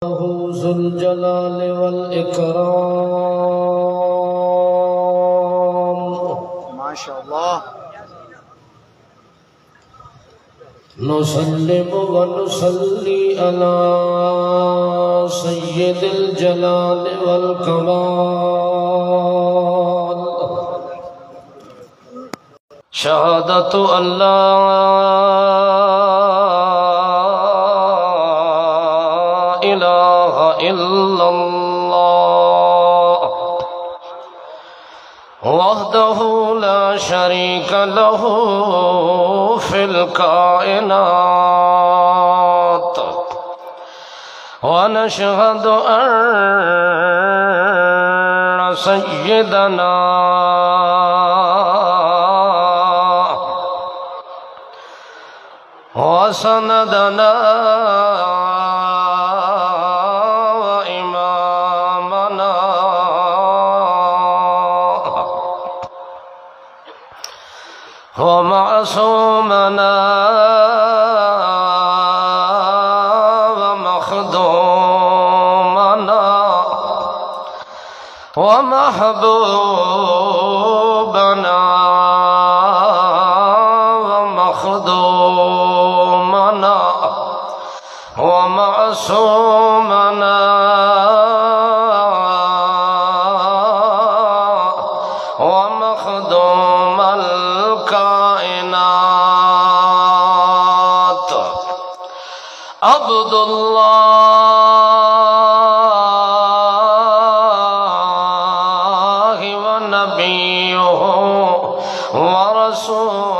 ذو الجلال والإكرام ما شاء الله. نسلم ونصلي على سيد الجلال والكمال شهادة أن لا إله إلا الله وحده لا شريك له في الكائنات ونشهد أن سيدنا وسندنا وإمامنا ومعصومنا ومخدومنا ومحبوبنا ومخدومنا ومعصومنا ومخدوم الكائنات عبد الله ونبيه ورسوله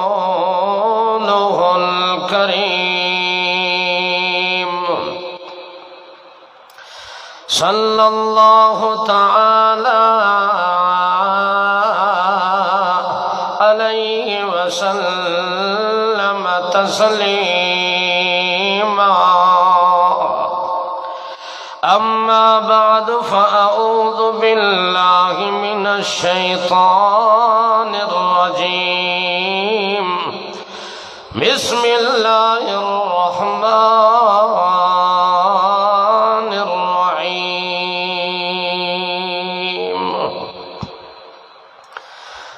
الكريم صلى الله تعالى عليه وسلم تسليما أما بعد فأعوذ بالله من الشيطان الرجيم بسم الله الرحمن الرحيم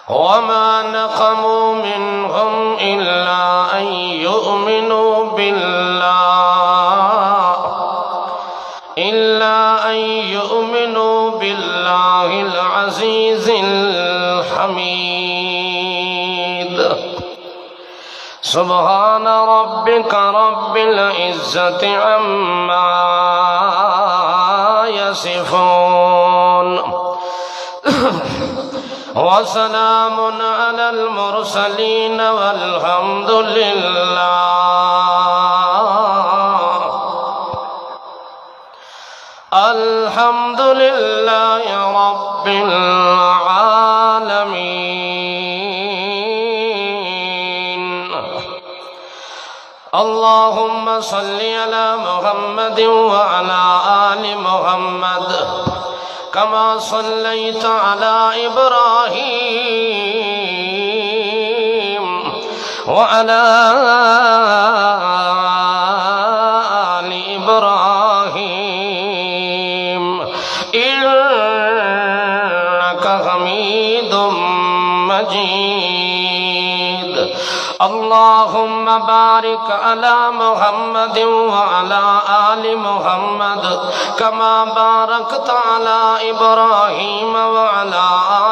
وما نقموا منهم إلا أن يؤمنوا بالله العزيز الحميد سبحان ربك رب العزة عما يصفون وسلام على المرسلين والحمد لله رب العالمين. اللهم صل على محمد وعلى آل محمد كما صليت على إبراهيم وعلى آل إبراهيم إنك حميد مجيد. اللهم بارك على محمد وعلى آل محمد كما باركت على إبراهيم وعلى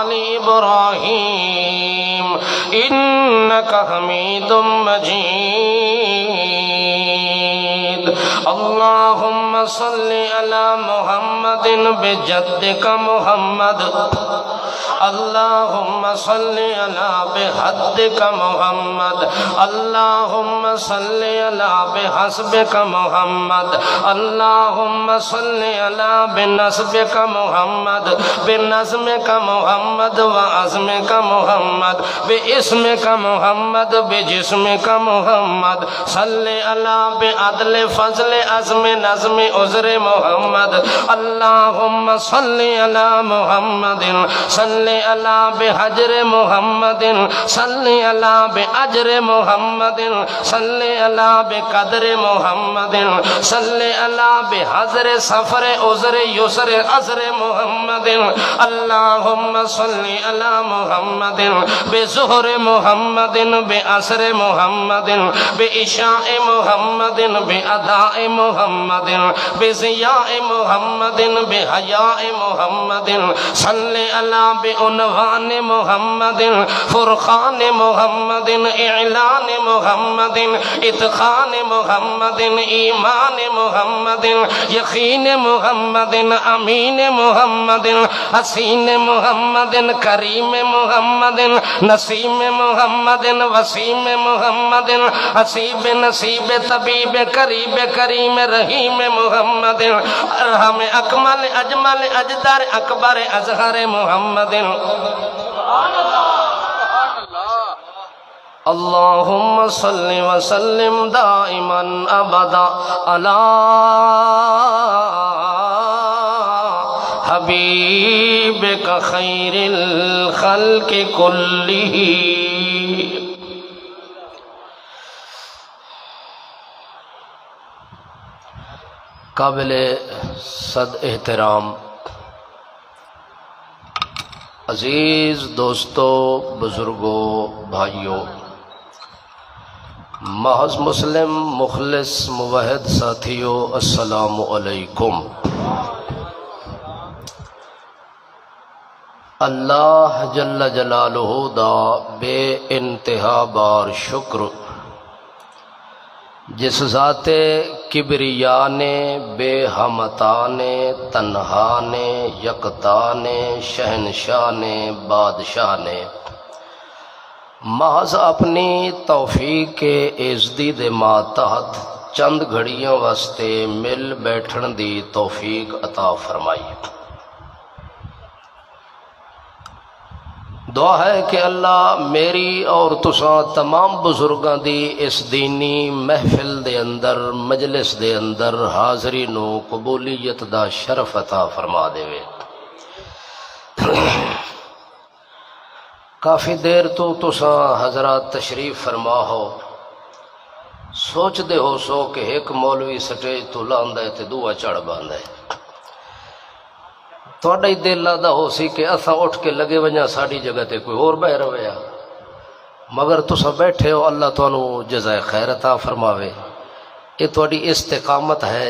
آل إبراهيم إنك حميد مجيد. اللهم صل على محمد بجدك محمد اللهم صل على بحدك محمد اللهم صل على بحسبك محمد اللهم صل على بنسبك محمد بنظمك محمد وعزمك محمد باسمك محمد بجسمك محمد صل على بعدل فضل عزم نظم عذر محمد اللهم صل على محمد صل علی بحجر محمد صلی علی باجر محمد صلی علی بقدر محمد صلی علی بحضر سفر عذر یسر عذر محمد اللہم صلی علی محمد بظہر محمد بعصر محمد بعشاء محمد باداء محمد بضیاء محمد بحیاء محمد صلی علی بعنوان محمد فرقان محمد اعلان محمد اتقان محمد ایمان محمد یقین محمد امین محمد حسین محمد کریم محمد نسیم محمد وسیم محمد حسیب نصیب طبیب قریب کریم رحیم محمد ارحم اکمل اجمل اجدر اکبر اظہر محمد اللہم صلی وسلم دائما ابدا علی حبیبک خیر الخلق کلہ۔ قابل صد احترام عزیز دوستو، بزرگوں، بھائیوں، محض مسلم مخلص موحد ساتھیوں، السلام علیکم۔ اللہ جل جلالہ دا بے انتہا بار شکر، جس ذات کبریا نے، بے ہمتا نے، تنہا نے، یکتا نے، شہنشاہ نے، بادشاہ نے محض اپنی توفیق کے عزدی دے ماتحت چند گھڑیوں واسطے مل بیٹھن دی توفیق عطا فرمائی۔ دعا ہے کہ اللہ میری اور تساں تمام بزرگاں دی اس دینی محفل دے اندر، مجلس دے اندر حاضری نو قبولیت دا شرف عطا فرما دے۔ کافی دیر تو تساں حضرات تشریف فرما ہو، سوچ دے ہو سو کہ ایک مولوی سٹیج تو لاندہ ہے تے دعا چڑھ باندہ ہے۔ تھوڑا ہی دل لادا ہو سی کہ اساں اٹھ کے لگے ونجا ساڑی جگہ تے کوئی اور بہ رویا، مگر تساں بیٹھے ہو، اللہ تانوں جزائے خیر عطا فرماوے۔ یہ تھوڑی استقامت ہے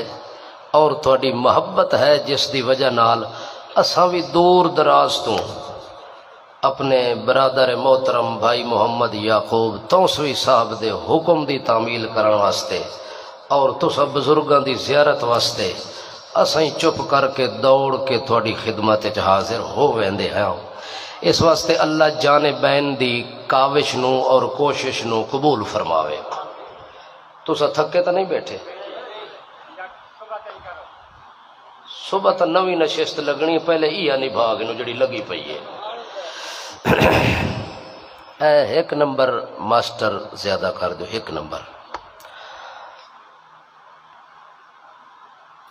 اور تھوڑی محبت ہے جس دی وجہ نال اساں بھی دور دراز تو اپنے برادر محترم بھائی محمد یعقوب توسوی صاحب دے حکم دی تعمیل کرن واسطے اور تساں بزرگاں دی زیارت واسطے اساں چپ کر کے دوڑ کے تھوڑی خدمت وچ حاضر ہو ویندے ہیں۔ اس واسطے اللہ جانبین دی کاوش نو اور کوشش نو قبول فرماوے۔ تساں تھکے تو نہیں بیٹھے؟ صبح تو نوی نشست لگنی، پہلے ایہ نہیں بھاگ نو جڑی لگی پئی ہے۔ ایک نمبر ماسٹر زیادہ کر دو، ایک نمبر۔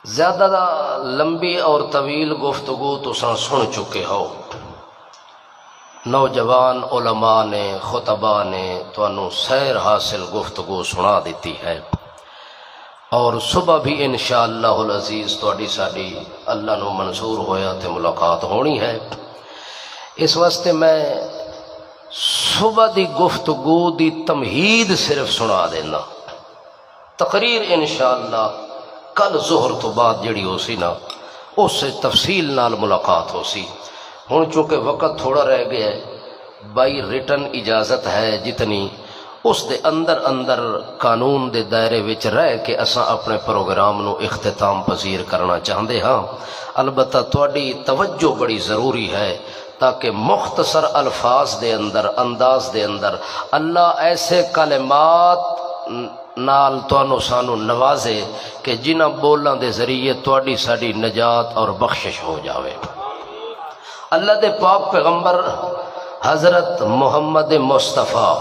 زیادہ لمبی اور طویل گفتگو تساں سن چکے ہو، نوجوان علماء نے، خطباء نے تانوں سیر حاصل گفتگو سنا دیتی ہے، اور صبح بھی انشاءاللہ العزیز تواڈی ساڈی اللہ نو منظور ہویا تے ملاقات ہونی ہے۔ اس واسطے میں صبح دی گفتگو دی تمہید صرف سنا دینا، تقریر انشاءاللہ کل ظہر تو بعد جڑی ہو سی نا اس سے تفصیل نال ملاقات ہو سی۔ ہن چونکہ وقت تھوڑا رہ گیا ہے، بائی ریٹن اجازت ہے جتنی اس دے اندر قانون دے دائرے وچ رہ کے اساں اپنے پروگرام نو اختتام پذیر کرنا چاہندے ہاں۔ البتہ تواڈی توجہ بڑی ضروری ہے تاکہ مختصر الفاظ دے اندر، انداز دے اندر اللہ ایسے کلمات نال توانو سانو نوازے کہ جنہ بولاں دے ذریعے تواڈی ساڈی نجات اور بخشش ہو جاوے۔ اللہ دے پاک پیغمبر حضرت محمد مصطفیٰ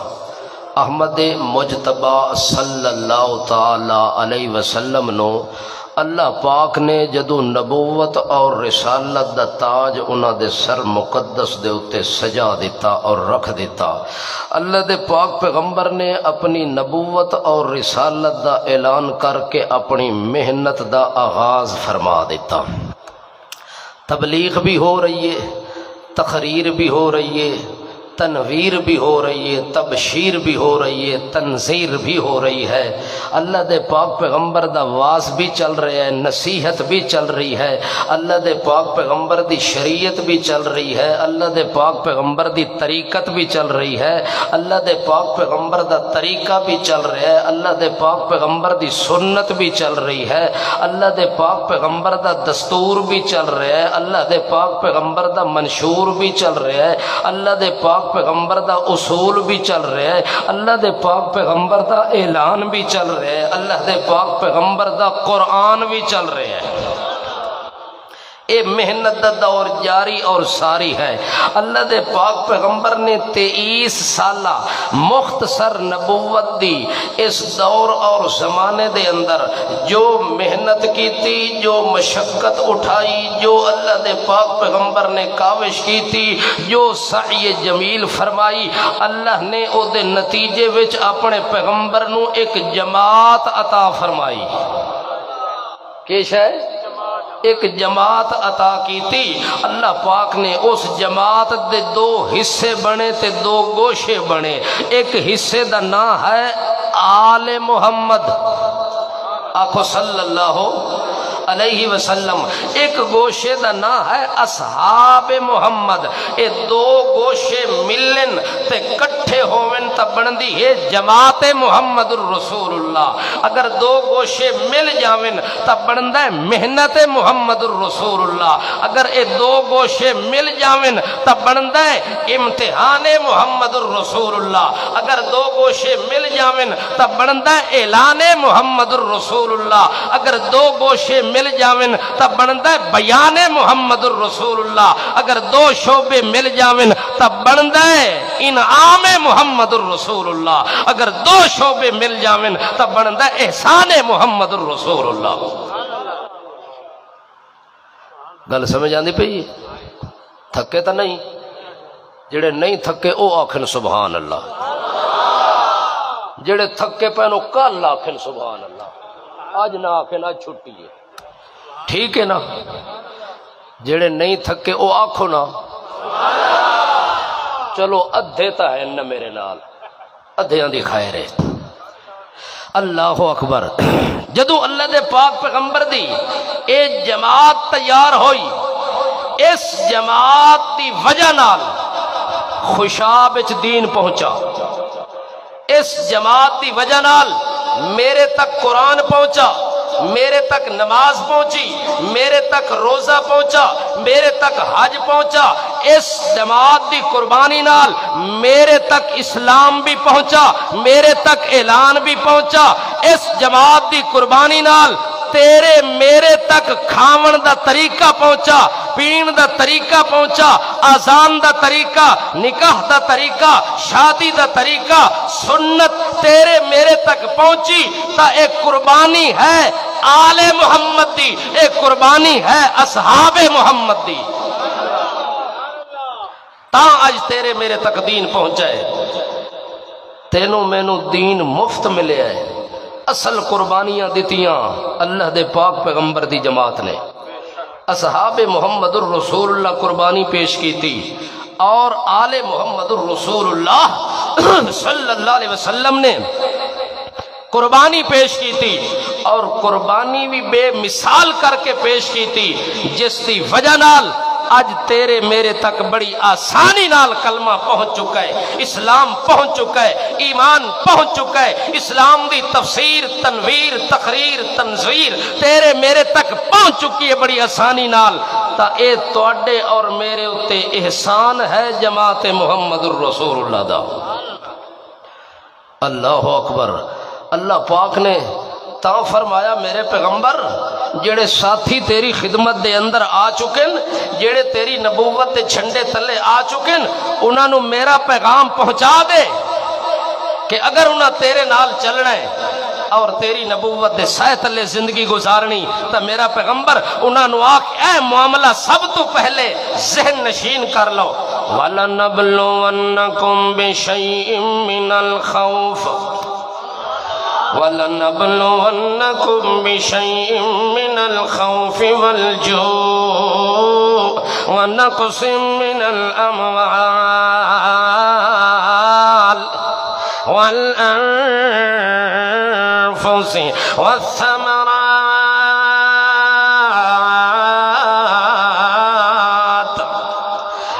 احمد مجتبی صلی اللہ تعالی علیہ وسلم نو اللہ پاک نے جدو نبوت اور رسالت دا تاج انہاں دے سر مقدس دے اتے سجا دیتا اور رکھ دیتا، اللہ دے پاک پیغمبر نے اپنی نبوت اور رسالت دا اعلان کر کے اپنی محنت دا آغاز فرما دیتا۔ تبلیغ بھی ہو رہی ہے، تقریر بھی ہو رہی ہے، تنویر بھی ہو رہی ہے، تبشیر بھی ہو رہی ہے، تنذیر بھی ہو رہی ہے، اللہ دے پاک پیغمبر دا واز بھی چل رہا ہے، نصیحت بھی چل رہی ہے، اللہ دے پاک پیغمبر دی شریعت بھی چل رہی ہے، اللہ دے پاک پیغمبر دی طریقت بھی چل رہی ہے، اللہ دے پاک پیغمبر دا طریقہ بھی چل رہا ہے، اللہ دے پاک پیغمبر دی سنت بھی چل رہی ہے، اللہ دے پاک پیغمبر دا دستور بھی چل رہا ہے، اللہ دے پاک پیغمبر دا منشور بھی چل رہا ہے، اللہ دے پاک پیغمبر دا اصول بھی چل رہا ہے، اللہ دے پاک پیغمبر دا اعلان بھی چل رہا ہے، اللہ دے پاک پیغمبر دا قرآن بھی چل رہا ہے۔ اے محنت دا دور جاری اور ساری ہے۔ اللہ دے پاک پیغمبر نے 23 سالہ مختصر نبوت دی اس دور اور زمانے دے اندر جو محنت کی تھی، جو مشقت اٹھائی، جو اللہ دے پاک پیغمبر نے کاوش کی تھی، جو سعی جمیل فرمائی، اللہ نے او دے نتیجے وچ اپنے پیغمبر نو ایک جماعت عطا فرمائی۔ کیش ہے؟ ایک جماعت عطا کی تھی۔ اللہ پاک نے اس جماعت دے 2 حصے بنے تے 2 گوشے بنے۔ ایک حصے دا نام ہے آل محمد، آخو صلی اللہ علیہ وسلم۔ ایک گوشے دا نام ہے اصحاب محمد۔ اے 2 گوشے ملن تے کٹھے ہوون تا بندی ہے جماعت محمد الرسول اللہ۔ اگر 2 گوشے مل جاون تا بندا ہے محنت محمد الرسول اللہ۔ اگر اے 2 گوشے مل جاون تا بندا ہے امتحان محمد الرسول اللہ۔ اگر 2 گوشے مل جاون تا بندا ہے اعلان محمد الرسول اللہ۔ اگر 2 گوشے مل جاون تب بندا ہے بیان محمد الرسول اللہ۔ اگر 2 شعبے مل جاون تب بندا ہے انعام محمد الرسول اللہ۔ اگر 2 شعبے مل جاون تب بندا ہے احسان محمد الرسول اللہ۔ گل سمجھ آندی پئی؟ تھکے تا نہیں؟ جڑے نہیں تھکے او آکھن سبحان اللہ، جڑے تھکے پینو کل آکھن سبحان اللہ، آج نہ آکھن آج چھٹی ہے، ٹھیک ہے نا؟ جڑے نہیں تھکے او آکھو نا چلو ادھے تا ہے نا میرے نال، ادھیاں دی خیر ہے۔ اللہ اکبر۔ جدو اللہ دے پاک پیغمبر دی اے جماعت تیار ہوئی، اس جماعت دی وجہ نال خوشاب اچ دین پہنچا، اس جماعت دی وجہ نال میرے تک قرآن پہنچا، میرے تک نماز پہنچی، میرے تک روزہ پہنچا، میرے تک حج پہنچا۔ اس جماعت دی قربانی نال میرے تک اسلام بھی پہنچا، میرے تک اعلان بھی پہنچا۔ اس جماعت دی قربانی نال تیرے میرے تک کھاون دا طریقہ پہنچا، پین دا طریقہ پہنچا، آزان دا طریقہ، نکاح دا طریقہ، شادی دا طریقہ، سنت تیرے میرے تک پہنچی۔ تا ایک قربانی ہے آل محمد دی، ایک قربانی ہے اصحاب محمد دی، تا آج تیرے میرے تک دین پہنچائے۔ تینوں مینوں دین مفت ملے ہے، اصل قربانیاں دیتیاں اللہ دے پاک پیغمبر دی جماعت نے۔ اصحاب محمد الرسول اللہ قربانی پیش کی تھی، اور آل محمد الرسول اللہ صلی اللہ علیہ وسلم نے قربانی پیش کی تھی، اور قربانی بھی بے مثال کر کے پیش کی تھی، جس دی وجہ نال آج تیرے میرے تک بڑی آسانی نال کلمہ پہنچ چکا ہے، اسلام پہنچ چکا ہے، ایمان پہنچ چکا ہے، اسلام دی تفسیر، تنویر، تقریر، تنذیر تیرے میرے تک پہنچ چکی ہے بڑی آسانی نال۔ تا اے تواڈے اور میرے اتے احسان ہے جماعت محمد الرسول اللہ دا۔ اللہ اکبر۔ اللہ پاک نے تا فرمایا میرے پیغمبر جڑے ساتھی تیری خدمت دے اندر آ چکن، جڑے تیری نبوت دے جھنڈے تلے آ چکن، انہاں نو میرا پیغام پہنچا دے کہ اگر انہاں تیرے نال چلنا ہے اور تیری نبوت دے سائے تلے زندگی گزارنی تو میرا پیغمبر انہاں نو آکھ اے معاملہ سب تو پہلے ذہن نشین کر لو وَلَنَبْلُوَنَّكُمْ بِشَيْءٍ مِّنَ الْخَوْفِ وَلَنَبْلُوَنَّكُمْ بِشَيْءٍ مِّنَ الْخَوْفِ وَالْجُوعِ وَنَقْصٍ مِّنَ الْأَمْوَالِ وَالْأَنفُسِ وَالثَّمَرَاتِ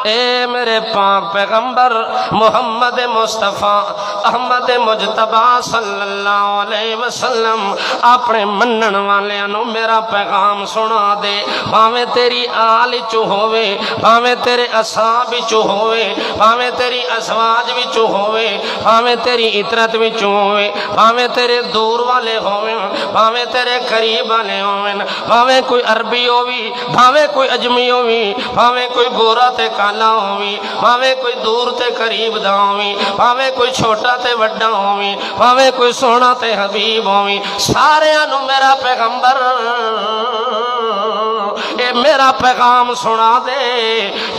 اے میرے پاک پیغمبر محمد مصطفیٰ احمد مجتبیٰ صلی اللہ علیہ وسلم اپنے منن والیاں میرا پیغام سنا دے بھاویں تیری آل چو ہوئے بھاویں تیرے اصحاب چو ہوئے بھاویں تیری ازواج چو ہوئے بھاویں تیری عطرت چو ہوئے بھاویں تیرے دور والے ہوئے بھاویں تیرے قریب والے ہوئے بھاویں کوئی عربی ہوئی بھاویں کوئی اجمی ہوئی بھاویں کوئی گورا تے کالا ہوئی بھاویں کوئی دور تے قریب دا ہوئی بھاویں کوئی چھوٹا تے وڈا ہوئی بھاویں کوئی سونا تے حبیب ہوئی سارے انو میرا پیغمبر اے میرا پیغام سنا دے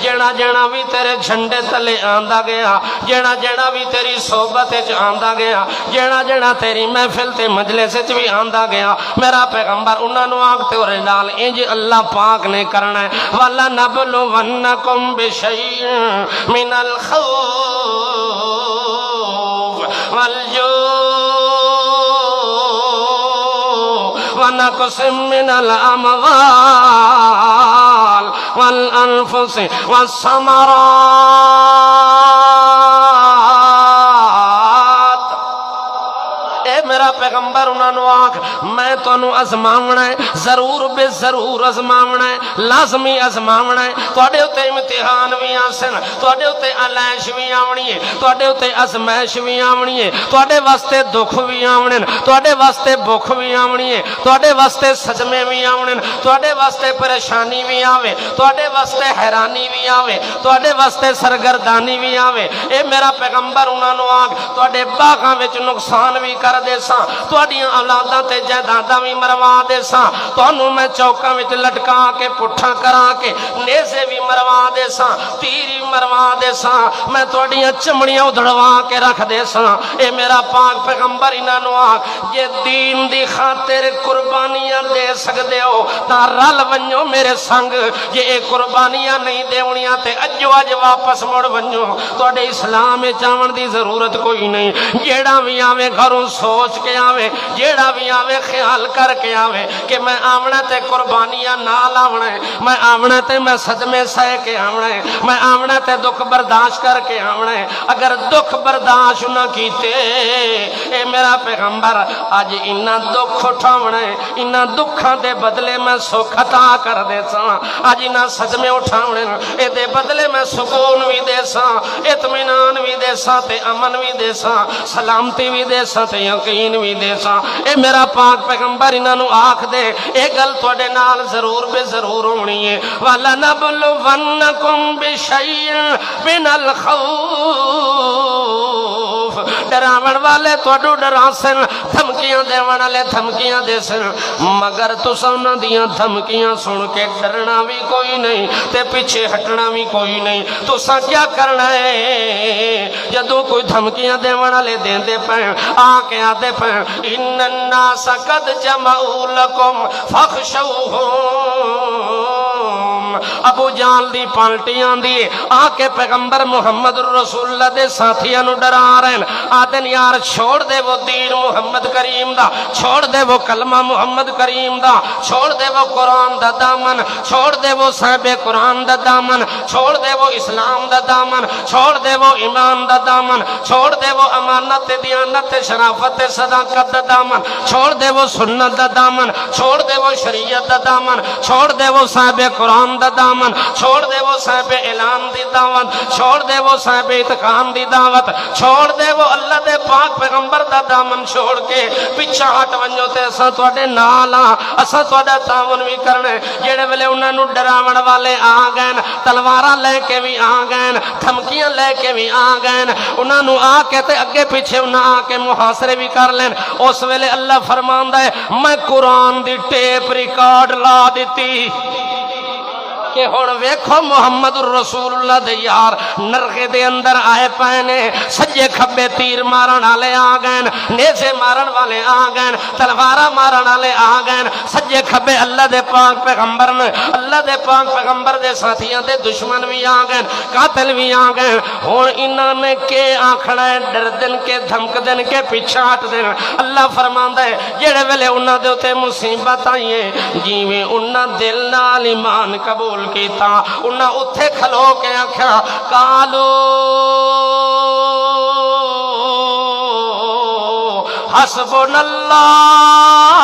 جینا جینا بھی تیرے جھنڈے تلے آندہ گیا جینا جینا بھی تیری صحبت آندہ گیا جینا جینا تیری محفل تے مجلس بھی آندہ گیا میرا پیغمبر انہاں نو آگتے اور ڈال انج اللہ پاک نے کرنا ہے وَلَنَبْلُوَنَّكُمْ بِشَيْءٍ مِّنَ الْخَوْفِ وَالْجُوعِ وَنَقْصٍ مِّنَ الْأَمْوَالِ وَالْأَنفُسِ وَالثَّمَرَاتِ اے میرا پیغمبر انہاں نو آکھ میں تو انہوں ازماونا ہے ضرور بے ضرور ازماونا ہے لازمی ازماونا ہے توڑے ہوتے امتحان بھی آسن توڑے ہوتے علائش بھی آونی ہے توڑے ہوتے ازمائش بھی آونی ہے توڑے واسطے دکھ بھی آونن توڑے واسطے بکھ بھی آونی ہے توڑے واسطے سجمے بھی آونن توڑے واسطے پریشانی بھی آوے توڑے واسطے حیرانی بھی آوے توڑے واسطے سرگردانی بھی آوے اے میرا پیغمبر انہاں نو آکھ توڑے باغاں وچ نقصان بھی کر دے ساں توڑیاں اولاداں تے جائیداداں بھی مروا دے ساں تانوں میں چوکاں وچ لٹکا کے پٹھا کرا کے نیزے بھی مروا دے ساں تیری مروا دے ساں میں توڑیاں چمڑیاں ادھڑوا کے رکھ دے ساں اے میرا پاک پیغمبر انہاں نو آکھ یہ دین دی خاطر قربانیاں دے سکدے ہو تا رل ونجو میرے سنگ یہ اے قربانیاں نہیں دیونیاں تے اجو اج واپس مڑ ونجو توڑے اسلام چاون دی ضرورت کوئی نہیں جیڑا بھی آوے گھروں سوچ کے آوے جیڑا بھی آوے خیال کر کے آوے کہ میں آونا تے قربانیاں نال آونا ہے میں آونا تے میں صدمے سہ کے آونا ہے میں آونا تے دکھ برداشت کر کے آونا ہے اگر دکھ برداشت نہ کیتے اے میرا پیغمبر آج انہا دکھ اٹھاونا ہے انہا دکھاں دے بدلے میں سکھ عطا کر دے ساں آج انہا صدمے اٹھاونے اے دے بدلے میں سکون بھی دے ساں اطمینان بھی دے ساں تے امن بھی دے ساں سلامتی بھی دے ساں تے یقین بھی دے ساں اے میرا پاک پیغمبر انہاں نو آکھ دے اے گل توڑے نال ضرور بے ضرور ہونی ہے وَلَنَبْلُوَنَّكُمْ بِشَيْءٍ مِّنَ الْخَوْفِ ڈراون والے توڑو ڈراسن دھمکیاں دیوان والے دھمکیاں دے سن مگر تو سونا دیاں دھمکیاں سن کے ڈرنا بھی کوئی نہیں تے پیچھے ہٹنا بھی کوئی نہیں تو سا کیا کرنا ہے جدو کوئی دھمکیاں دیوان والے دیں دے پائیں آکے آدھے پائیں ان الناس قد جمعوا لکم فخشوہم ابو جال دی پالٹیاں دی آکے پیغمبر محمد رسول اللہ دے ساتھیاں نو ڈرا رہے ہیں آدھن یار چھوڑ دے وہ دین محمد کریم دا چھوڑ دے وہ کلمہ محمد کریم دا چھوڑ دے وہ قرآن دا دامن چھوڑ دے وہ صاحب قرآن دا دامن چھوڑ دے وہ اسلام دا دامن چھوڑ دے وہ ایمان دا دامن چھوڑ دے وہ امانت دیانت شرافت صداقت دا دامن چھوڑ دے وہ سنت دا دامن چھوڑ دے وہ شریعت دا دامن چھوڑ دے وہ صاحب قرآن دا دامن دامن، چھوڑ دے وہ صاحب اعلان دی دعوت، چھوڑ دے وہ صاحب اتقان دی دعوت، چھوڑ دے وہ اللہ دے پاک پیغمبر دا دامن چھوڑ کے پچھا ہٹ ونجو تے اساں تواڈے نال ہاں، اساں تواڈا تعاون بھی کرنا ہے۔ جڑے ویلے انہاں نوں ڈراون والے آ گئے، تلواراں لے کے بھی آ گئے، دھمکیاں لے کے بھی آ گئے، انہاں نوں آ کے تے اگے پیچھے انہاں آ کے محاصرے بھی کر لین۔ اس ویلے اللہ فرماندا ہے میں قرآن دی ٹیپ ریکارڈ لا دیتی کہ ہن ویکھو محمد الرسول اللہ دے یار نرغے دے اندر آئے پائنے، سجے کھبے تیر مارن والے آ گئے، نیزے مارن والے آ گئے، تلوارا مارن والے آ گئے، سجے کھبے اللہ دے پاک پیغمبر نے، اللہ دے پاک پیغمبر دے ساتھیاں دے دشمن بھی آ گئے، قاتل بھی آ گئے۔ ہن انہاں نے کے آکھنا ہے، ڈر دن کے، دھمک دن کے، پیچھے ہٹ دین۔ اللہ فرماندا ہے جڑے ویلے انہاں دے اوتے مصیبت آئی ہے، جیویں انہاں دل نال ایمان قبول کیتا، انہاں اتھے کھلو کے آکھیا کالو حسبنا اللہ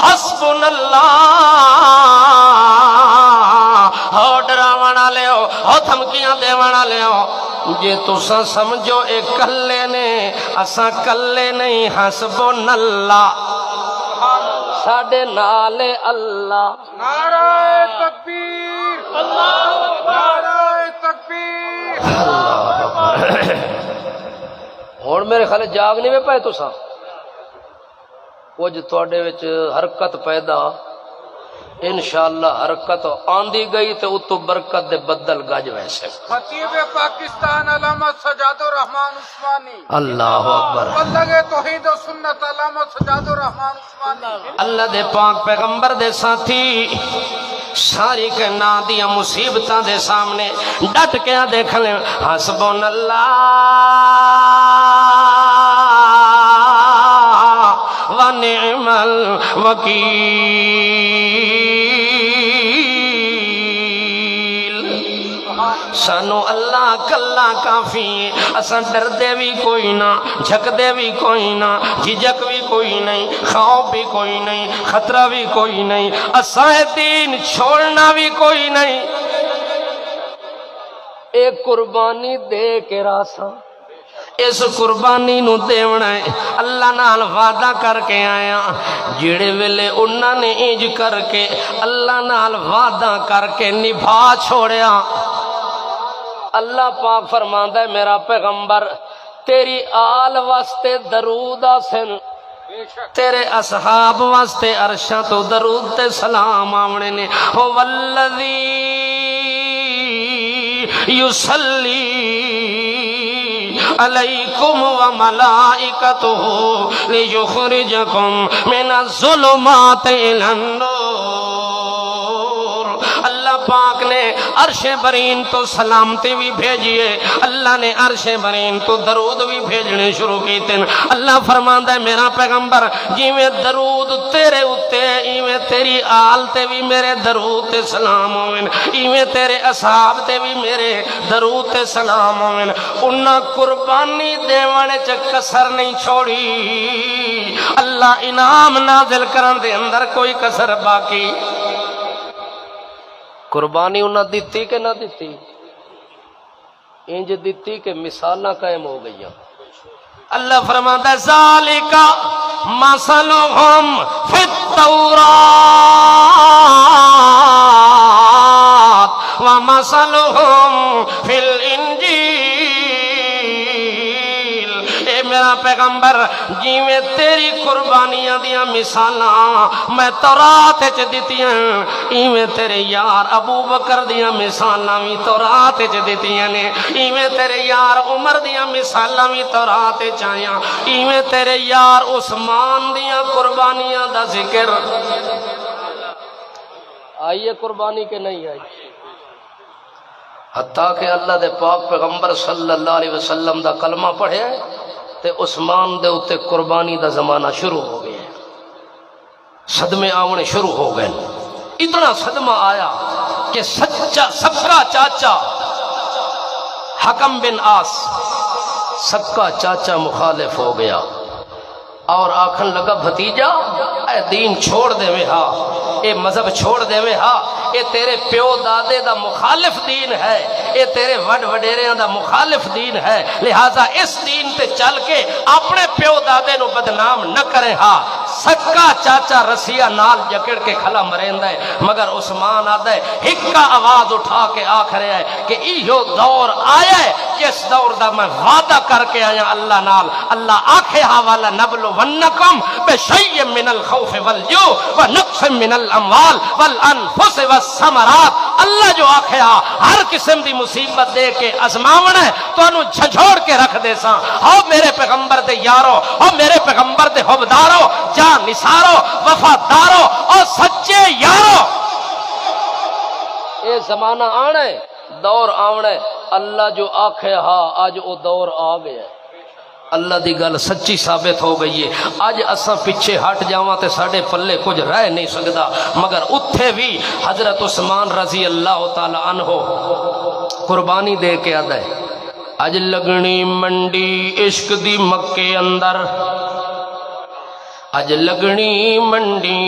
حسبنا اللہ، ہو ڈراون والے ہو، ہو دھمکیاں دیون والے ہو، جے تساں سمجھو اے کلے نے، اساں کلے نہیں، حسبنا اللہ، ساڈے نال اللہ۔ نعرہ تکبیر، اللہ اکبر، نعرہ تکبیر۔ ہن میرے خیال جاگ نہیں وے پائے تساں، کچھ تواڈے وچ حرکت پیدا، انشاءاللہ حرکت آندی گئی تے اتو برکت دے بدل گج ویسے۔ خطیب پاکستان علامہ سجاد الرحمان عثمانی، اللہ اکبر، مبلغ توحید و سنت علامہ سجاد الرحمان عثمانی، اللہ دے پاک پیغمبر دے ساتھی ساری کائنات دیا مصیبتاں دے سامنے ڈٹ کے دیکھ لیں، حسبنا اللہ ونعم الوکیل، سانو اللہ کلا کافی ہے، اساں ڈر دے بھی کوئی نہ، جھک دے بھی کوئی نہ، جھجک بھی کوئی نہیں، خوف بھی کوئی نہیں، خطرہ بھی کوئی نہیں، اساں دین چھوڑنا بھی کوئی نہیں۔ ایک قربانی دے کے راساں، اس قربانی نو دیونا ہے، اللہ نال وعدہ کر کے آیا، جڑے ویلے انہاں نے انج کر کے اللہ نال وعدہ کر کے نبھا چھوڑیا، اللہ پاک فرماندا ہے میرا پیغمبر تیری آل واسطے درود آسن، تیرے اصحاب واسطے عرشاں تو درود تے سلام آونے نے، ہو والذی یصلی علیکم وملائکتہ لیخرجکم من الظلمات الی النور۔ اللہ پاک نے عرش برین تو سلامتی بھی بھیجیے، اللہ نے عرش برین تو درود بھی بھیجنے شروع کیتے ہیں۔ اللہ فرماندا ہے میرا پیغمبر جیویں درود تیرے اتے، ایویں تیری آل تے بھی میرے درود تے سلام ہوئن، ایویں تیرے اصحاب تے بھی میرے درود تے سلام ہوئن۔ انہاں قربانی دیونے چ کسر نہیں چھوڑی، اللہ انعام نازل کرن دے اندر کوئی کسر باقی۔ قربانی انہاں دیتی کہ نہ دیتی؟ انج دیتی کہ مثالاں قائم ہو گئی۔ اللہ فرماتا ہے ذالک مثلہم فی التوراۃ ومثلہم فی الانجیل۔ اے میرا پیغمبر جیویں تیری قربانیاں دیاں مثالاں میں تورات وچ دتیاں، ایویں تیرے یار ابو بکر دیاں مثالاں بھی تورات وچ دتیاں نے، ایویں تیرے یار عمر دیاں مثالاں بھی تورات وچ آیاں، ایویں تیرے یار عثمان دیاں قربانیاں دا ذکر آئیے قربانی کے نہیں آئی، حتیٰ کہ اللہ دے پاک پیغمبر صلی اللہ علیہ وسلم دا کلمہ پڑھے تے عثمان دے اتے قربانی دا زمانہ شروع ہو گیا، صدمے آونے شروع ہو گئے۔ اتنا صدمہ آیا کہ سچا سب کا چاچا حکم بن آس سب کا چاچا مخالف ہو گیا، اور آکھن لگا بھتیجا اے دین چھوڑ دے وے ہا، اے مذہب چھوڑ دے وے ہا، اے تیرے پیو دادے دا مخالف دین ہے، اے تیرے وڈ وڈیریاں دا مخالف دین ہے، لہذا اس دین تے چل کے اپنے پیو دادے نو بدنام نہ کرے ہا۔ سکا چاچا رسیہ نال جکڑ کے کھلا مریندا ہے، مگر عثمان آدھا ہے ہکا آواز اٹھا کے آکھ رہا ہے کہ ایہو دور آیا ہے جس دور دا میں وعدہ کر کے آیا اللہ نال۔ اللہ آکھے ہا والا نبلو ونکم بشیء من الخوف والجوع ونقص من الاموال والانفس والثمرات۔ اللہ جو آکھے ہا ہر قسم دی مصیبت دے کے ازماونا ہے تو انو جھجھوڑ کے رکھ دے ساں۔ ہو میرے پیغمبر دے یارو، ہو میرے پیغمبر دے حبدارو، جان نثارو، وفادارو اور سچے یارو، اے زمانہ آنا ہے، دور آنا ہے۔ اللہ جو آکھے ہا آج وہ دور آ گیا ہے، اللہ دی گل سچی ثابت ہو گئی ہے۔ آج اساں پیچھے ہٹ جاواں تے ساڈے پلے کچھ رہ نہیں سکدا، مگر اتھے بھی حضرت عثمان رضی اللہ تعالی عنہ قربانی دے کے آدا ہے اج لگنی منڈی عشق دی مکے اندر، اج لگنی منڈی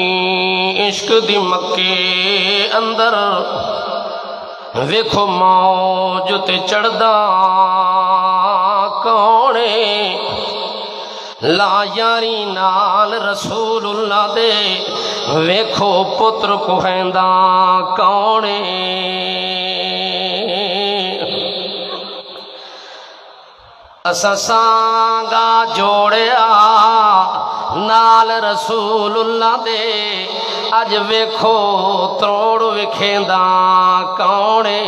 عشق دی مکے اندر، ویکھو موج تے چڑھدا کونے، لا یاری نال رسول اللہ دے، ویکھو پتر کوہندا کونے۔ اسا سانگا جوڑیا نال رسول اللہ دے، اج ویکھو تروڑ وکھیندا کونے۔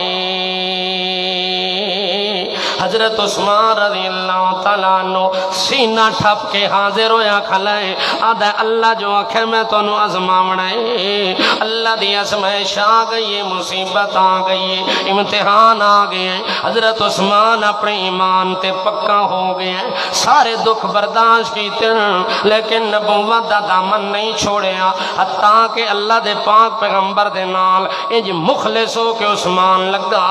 حضرت عثمان رضی اللہ تعالیٰ عنہ سینہ ٹھپ کے حاضر ہویا کھلائے، آدھا اللہ جو آکھے میں تو انو ازماونا ہے، اللہ دی ازمائش آ گئی ہے، مصیبت آ گئی ہے، امتحان آ گئے ہیں۔ حضرت عثمان اپنے ایمان تے پکا ہو گئے ہیں، سارے دکھ برداشت کیتے ہیں، لیکن نبوت دا دامن نہیں چھوڑیا، حتیٰ کہ اللہ دے پاک پیغمبر دے نال انج مخلص ہو کے عثمان لگا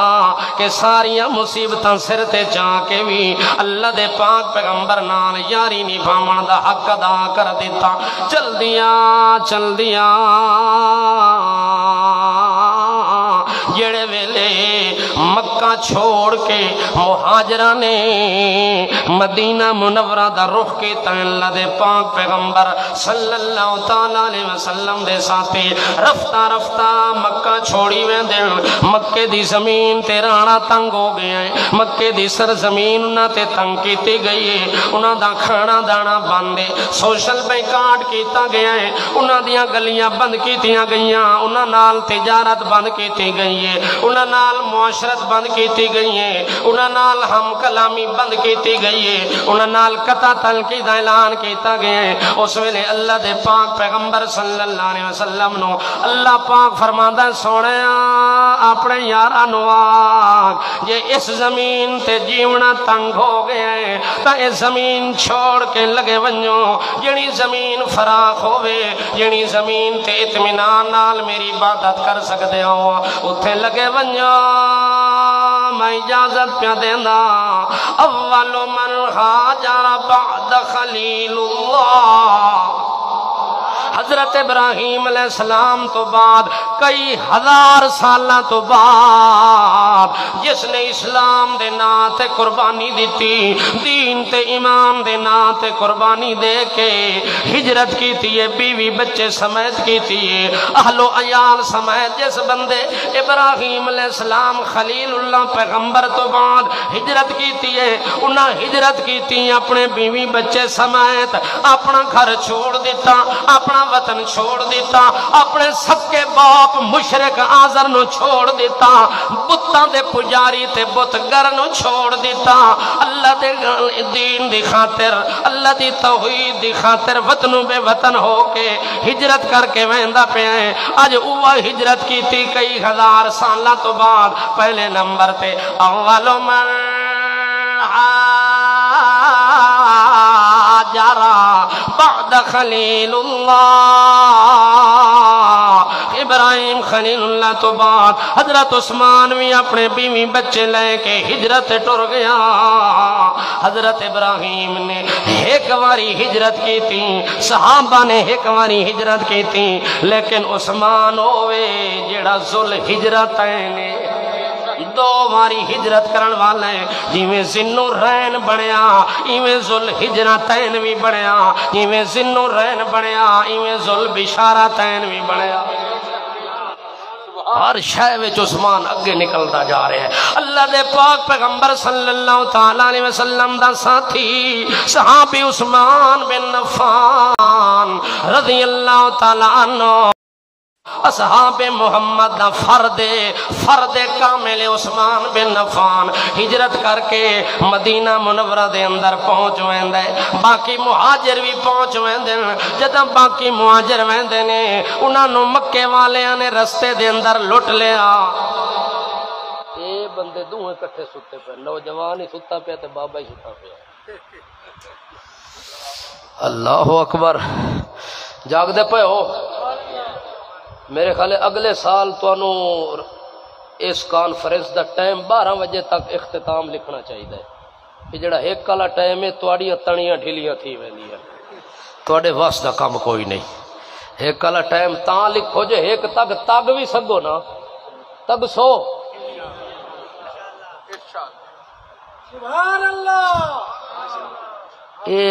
کہ ساریاں مصیبتاں سر تے جا کے بھی اللہ دے پاک پیغمبر نال یاری نبھاون دا حق ادا کر دیتا۔ چل دیا جڑے ویلے مکہ چھوڑ کے مہاجرہ نے مدینہ منورہ دا رخ کیتا، اللہ دے پاک پیغمبر صلی اللہ تعالیٰ علیہ وسلم دے ساتھے رفتہ رفتہ مکہ چھوڑی ویندے، مکے دی زمین تے رانا تنگ ہو گیا ہے، مکے دی سرزمین انہاں تے تنگ کیتی گئی ہے، انہاں دا کھانا دانا بند ہے، سوشل بیکارڈ کیتا گیا ہے، انہاں دیاں گلیاں بند کیتیاں گئیاں، انہاں نال تجارت بند کیتی گئی ہے، انہاں نال معاشرت بند کیتی گئی ہے، انہاں نال ہم کلامی بند کیتی گئی ہے، انہاں نال قطع تنقید دا اعلان کیتا گیا ہے۔ اس ویلے اللہ دے پاک پیغمبر صلی اللہ علیہ وسلم نو اللہ پاک فرماندا سونیا اپنے یاراں نو آکھ جے اس زمین تے جیونا تنگ ہو گیا ہے تا اس زمین چھوڑ کے لگے ونجو، جنی زمین فراخ ہوئے، جنی زمین تے اطمینان نال میری عبادت کر سکتے ہو اتھے لگے ونجو، میں اجازت پہ دینا۔ اول من ہاجر بعد خلیل اللہ، حضرت ابراہیم علیہ السلام تو بعد کئی ہزار سالہ تو بعد جس نے اسلام دے نا تے قربانی دیتی، دین تے ایمان دے نا تے قربانی دے کے ہجرت کی تھی، بیوی بچے سمیت کی تھی، اہل و عیال سمیت، جس بندے ابراہیم علیہ السلام خلیل اللہ پیغمبر تو بعد ہجرت کی تھی، انہاں ہجرت کی تھی اپنے بیوی بچے سمیت، اپنا گھر چھوڑ دیتا، اپنا وطن چھوڑ دیتا، اپنے سکے باپ مشرک آزر نو چھوڑ دیتا، بتاں دے پجاری تے بتگر نو چھوڑ دیتا، اللہ دے دین دی خاطر، اللہ دی توحید دی خاطر وطنوں بے وطن ہو کے ہجرت کر کے ویندا پیا ہے۔ اج اوہ ہجرت کیتی کئی ہزار سالہ تو بعد، پہلے نمبر تے اول من ہاجر بعد خلیل اللہ، ابراہیم خلیل اللہ تو بعد حضرت عثمان بھی اپنے بیوی بچے لے کے ہجرت ٹر گیا. حضرت ابراہیم نے ایک باری ہجرت کی تھی, صحابہ نے ایک باری ہجرت کی تھی, لیکن عثمان ہوئے جڑا ذل ہجرتین دو باری ہجرت کرن والا ہے. جویں ذنو رین بنیا ایویں ذل ہجرتین بھی بنیا, جویں ذنو رین بنیا ایویں ذل بشارتین بھی بنیا. ہر شے وچ عثمان اگے نکلتا جا رہا ہے. اللہ دے پاک پیغمبر صلی اللہ تعالی علیہ وسلم دا ساتھی صحابی عثمان بن عفان رضی اللہ تعالی عنہ, اصحاب محمد دا فرد کامل عثمان بن عفان ہجرت کر کے مدینہ منورہ دے اندر پہنچ ویندے. باقی مہاجر بھی پہنچ ویندے. جدہ باقی مہاجر ویندے نے انہاں نو مکے والیاں نے رستے دے اندر لٹ لیا. اے بندے دوہے کٹھے ستے پہ, نوجوان ہی ستا پہ تے بابا ہی ستا پہ. اللہ اکبر. جاگ دے پہ ہو. میرے خیال اگلے سال تو اس کانفرنس دا ٹائم 12 بجے تک اختتام لکھنا چاہیے کہ جڑا ایک والا ٹائم ہے تواڈیاں تڑیاں ڈھیلیاں تھی ویندیاں, تواڈے واسطہ کام کوئی نہیں. ایک والا ٹائم تاں لکھو جو ایک تگ بھی سگو نا, تگ سو. سبحان اللہ. اے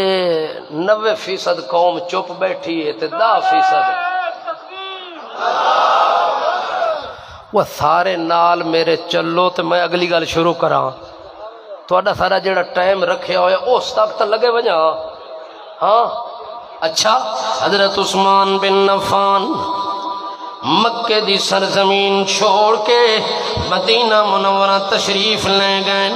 90% قوم چپ بیٹھی ہے تے 10% وہ سارے نال میرے چلو تو میں اگلی گل شروع کراں. تھوڑا سارا جڑا ٹائم رکھیا ہوئے اس تک تو لگے وجہ. ہاں اچھا, حضرت عثمان بن عفان مکے دی سرزمین چھوڑ کے مدینہ منورہ تشریف لے گئے.